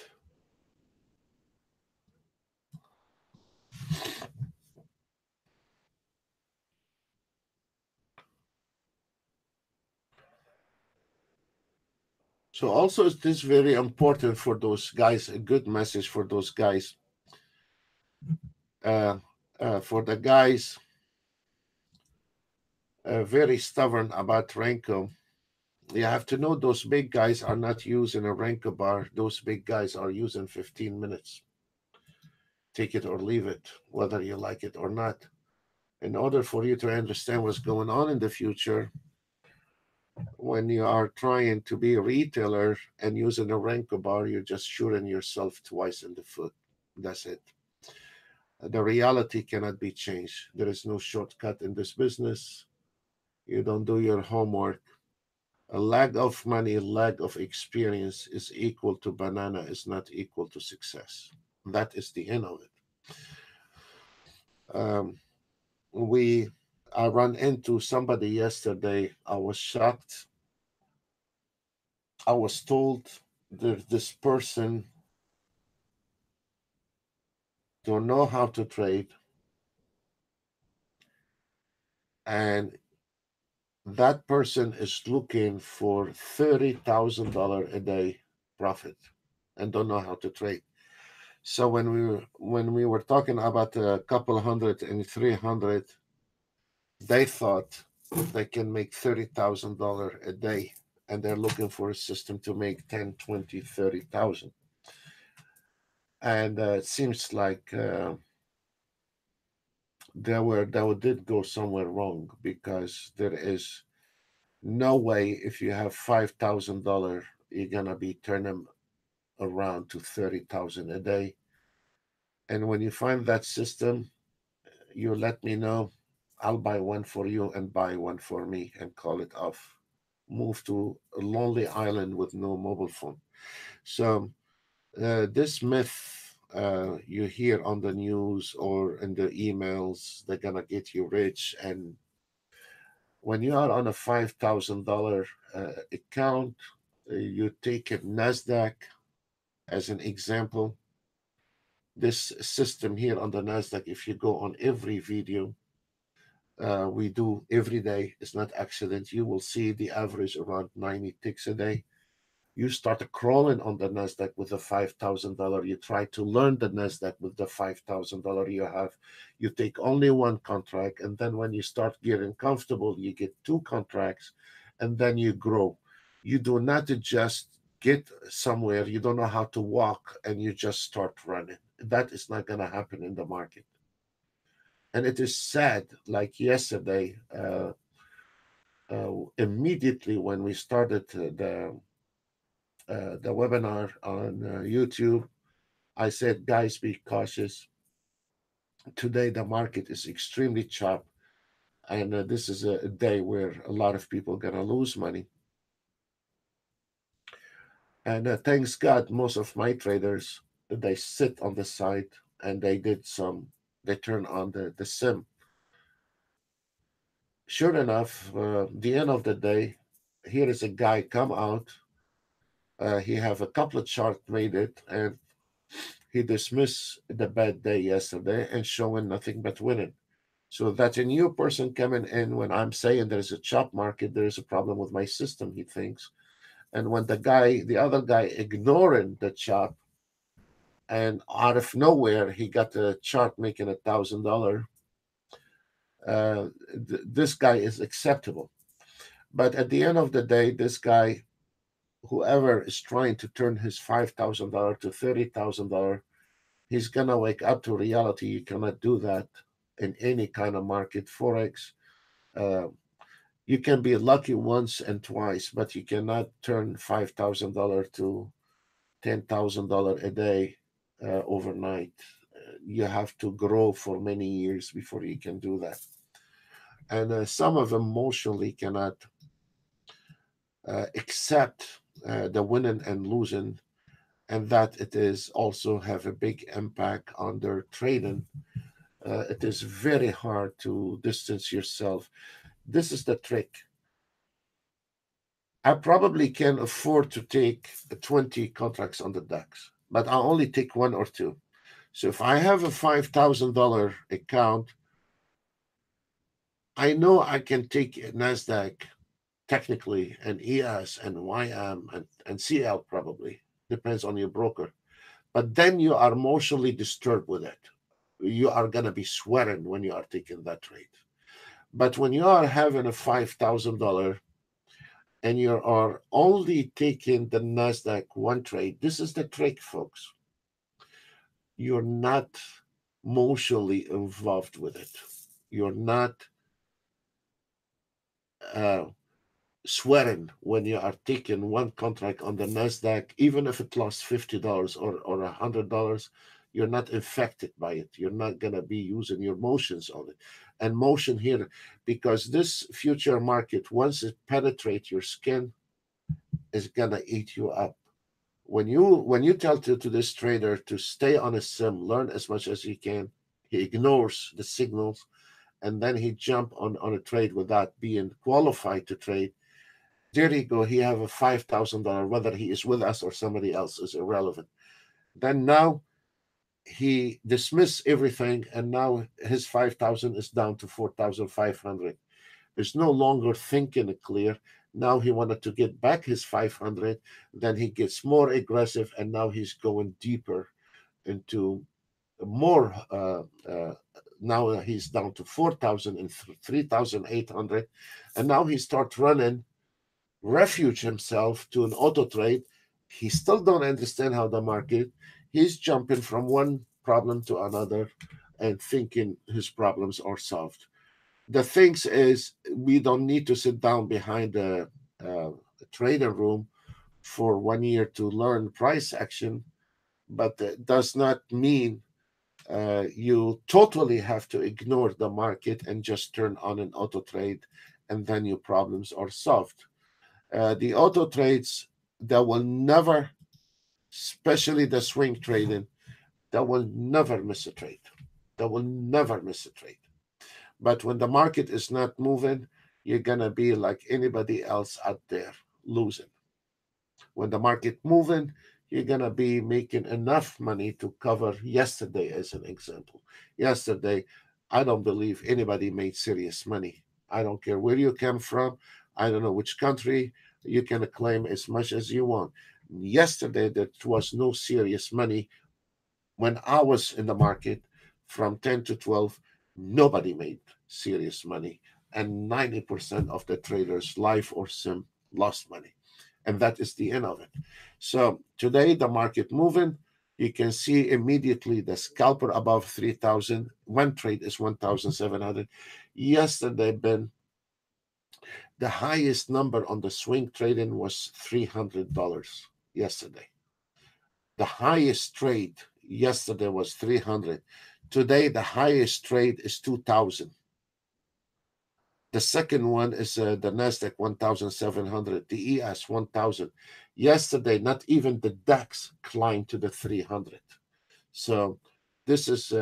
So also it is very important for those guys, a good message for those guys. Uh, for the guys very stubborn about Renko, you have to know those big guys are not using a Renko bar. Those big guys are using 15 minutes. Take it or leave it, whether you like it or not. In order for you to understand what's going on in the future, when you are trying to be a retailer and using a Renko bar, you're just shooting yourself twice in the foot. That's it. The reality cannot be changed. There is no shortcut in this business. You don't do your homework. A lack of money, lack of experience is equal to banana, is not equal to success. That is the end of it. Um, we, I ran into somebody yesterday. I was shocked. I was told that this person don't know how to trade, and that person is looking for $30,000 a day profit and don't know how to trade. So when we were talking about a couple hundred and 300, they thought they can make $30,000 a day, and they're looking for a system to make 10, 20, 30,000. And it seems like they did go somewhere wrong, because there is no way if you have $5,000 you're gonna be turning around to 30,000 a day. And when you find that system, you let me know. I'll buy one for you and buy one for me and call it off. Move to a lonely island with no mobile phone. So this myth you hear on the news or in the emails, they're gonna get you rich. And when you are on a $5,000 account, you take a Nasdaq as an example. This system here on the Nasdaq, if you go on every video we do every day, it's not accident. You will see the average around 90 ticks a day. You start crawling on the Nasdaq with the $5,000. You try to learn the Nasdaq with the $5,000 you have. You take only one contract, and then when you start getting comfortable, you get two contracts, and then you grow. You do not just get somewhere. You don't know how to walk, and you just start running. That is not going to happen in the market. And it is sad, like yesterday, immediately when we started the webinar on YouTube, I said, guys, be cautious. Today, the market is extremely sharp, and this is a day where a lot of people are going to lose money. And thanks God, most of my traders, they sit on the side and they turn on the sim. Sure enough, the end of the day, here is a guy come out. He have a couple of chart traded, and he dismissed the bad day yesterday and showing nothing but winning. So that's a new person coming in. When I'm saying there's a chop market, there is a problem with my system, he thinks. And when the other guy ignoring the chop, and out of nowhere he got a chart making $1,000, this guy is acceptable. But at the end of the day, this guy whoever is trying to turn his $5,000 to $30,000, he's gonna wake up to reality. You cannot do that in any kind of market. Forex, uh, you can be lucky once and twice, but you cannot turn $5,000 to $10,000 a day overnight. You have to grow for many years before you can do that. And some of them emotionally cannot accept the winning and losing, and that it is also have a big impact on their trading. It is very hard to distance yourself. This is the trick. I probably can afford to take 20 contracts on the DAX, but I'll only take one or two. So if I have a $5,000 account, I know I can take NASDAQ technically, and ES and YM and CL probably. Depends on your broker. But then you are emotionally disturbed with it. You are going to be sweating when you are taking that trade. But when you are having a $5,000 and you are only taking the NASDAQ one trade, this is the trick, folks. You're not emotionally involved with it. You're not uh, sweating when you are taking one contract on the NASDAQ, even if it lost $50 or $100, you're not affected by it. You're not going to be using your emotions on it. And motion here, because this future market, once it penetrates your skin, is going to eat you up. When you tell to this trader to stay on a sim, learn as much as he can, he ignores the signals, and then he jump on a trade without being qualified to trade. There you go. He have a $5,000. Whether he is with us or somebody else is irrelevant. Then now he dismiss everything, and now his 5,000 is down to 4,500. Is no longer thinking clear. Now he wanted to get back his 500. Then he gets more aggressive, and now he's going deeper into more. Now he's down to 4,000 and 3,800, and now he starts running refuge himself to an auto trade. He still don't understand how the market. He's jumping from one problem to another and thinking his problems are solved. The things is we don't need to sit down behind a trader room for 1 year to learn price action, but it does not mean you totally have to ignore the market and just turn on an auto trade and then your problems are solved. The auto trades that will never, especially the swing trading, that will never miss a trade. That will never miss a trade. But when the market is not moving, you're gonna be like anybody else out there losing. When the market moving, you're gonna be making enough money to cover yesterday, as an example. Yesterday, I don't believe anybody made serious money. I don't care where you come from. I don't know which country. You can claim as much as you want. Yesterday, there was no serious money. When I was in the market from 10 to 12, nobody made serious money. And 90% of the traders, live or sim, lost money. And that is the end of it. So today, the market moving, you can see immediately the scalper above 3,000. One trade is 1,700. Yesterday, Ben, the highest number on the swing trading was $300 yesterday. The highest trade yesterday was 300. Today, the highest trade is 2,000. The second one is the NASDAQ 1,700, the ES 1,000. Yesterday, not even the DAX climbed to the 300. So this is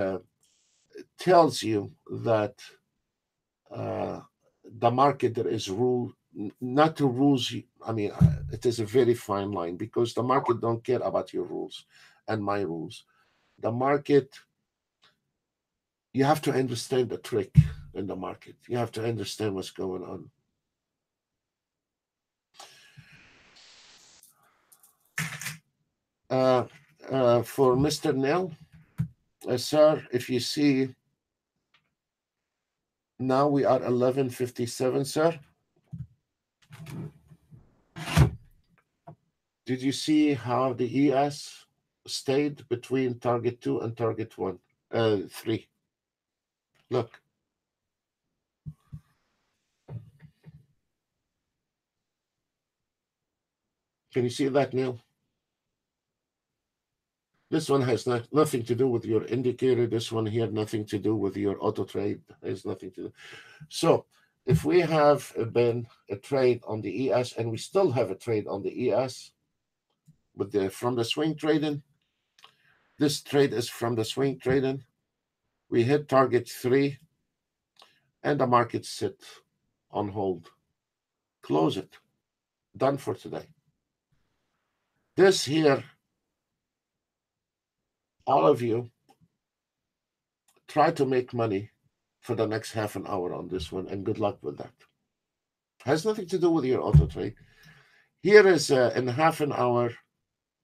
tells you that uh, the market there is rule, not to rules. I mean, it is a very fine line because the market don't care about your rules and my rules. The market, you have to understand the trick in the market. You have to understand what's going on. Uh, for Mr. Nell, sir, if you see, now we are 11:57, sir. Did you see how the ES stayed between target 2 and target 1? 3. Look, can you see that, Neil? This one has nothing to do with your indicator. This one here, nothing to do with your auto trade. Has nothing to do. So if we have been a trade on the ES, and we still have a trade on the ES with the from the swing trading, this trade is from the swing trading. We hit target 3, and the market sit on hold. Close it. Done for today. This here, all of you, try to make money for the next half an hour on this one, and good luck with that. Has nothing to do with your auto trade. Here is in half an hour,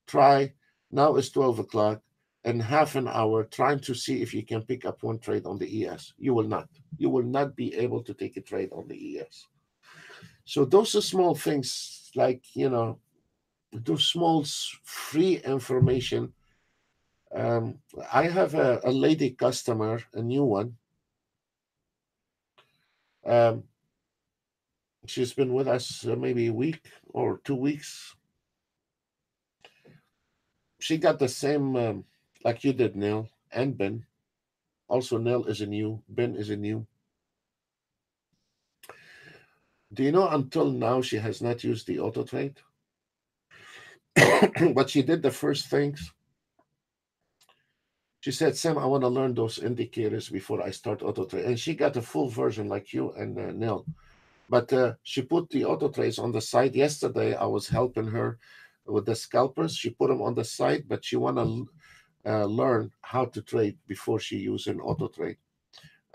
try. Now it's 12 o'clock. In half an hour, trying to see if you can pick up one trade on the ES. You will not. You will not be able to take a trade on the ES. So those are small things, like, those small free information. I have a lady customer, a new one. Um, she's been with us maybe a week or 2 weeks. She got the same, like you did, Neil and Ben. Also, Neil is a new, Ben is a new. Do you know until now she has not used the auto trade? But she did the first things. She said, Sam, I want to learn those indicators before I start auto trade. And she got a full version like you and Neil. But she put the auto trades on the side. Yesterday, I was helping her with the scalpers. She put them on the side, but she want to learn how to trade before she use an auto trade.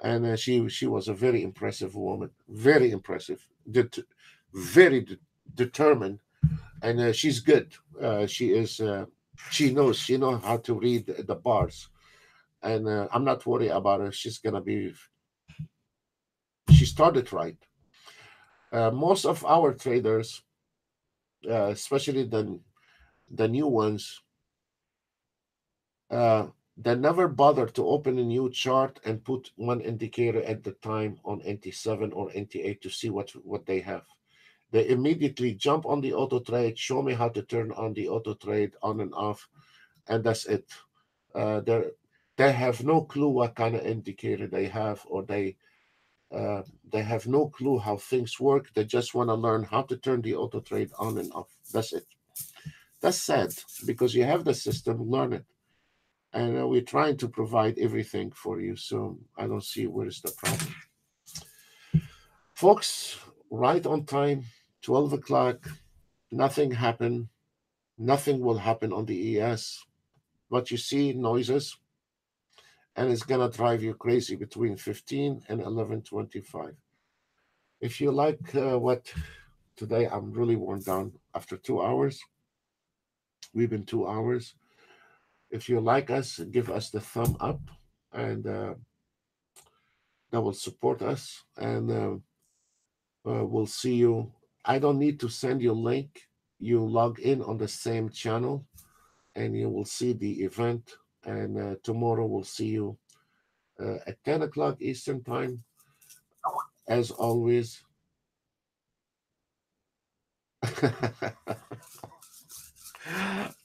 And she was a very impressive woman, very impressive, very determined, and she's good. She is. She knows how to read the bars, and I'm not worried about her. She's gonna be. She started right. Most of our traders, especially the new ones, uh, they never bother to open a new chart and put one indicator at the time on NT7 or NT8 to see what they have. They immediately jump on the auto trade, show me how to turn on the auto trade on and off, and that's it. They have no clue what kind of indicator they have, or they have no clue how things work. They just want to learn how to turn the auto trade on and off. That's it. That's sad, because you have the system, learn it. And we're trying to provide everything for you. So I don't see where is the problem. Folks, right on time, 12 o'clock, nothing happened. Nothing will happen on the ES. What you see, noises, and it's going to drive you crazy between 15 and 11:25. If you like what today, I'm really worn down after 2 hours. We've been 2 hours. If you like us, give us the thumb up, and that will support us. And we'll see you. I don't need to send you a link. You log in on the same channel, and you will see the event. And tomorrow we'll see you at 10 o'clock Eastern Time, as always.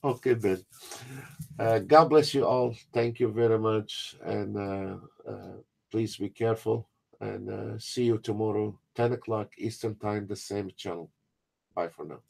Okay, Ben. God bless you all. Thank you very much. And please be careful. And see you tomorrow, 10 o'clock Eastern Time, the same channel. Bye for now.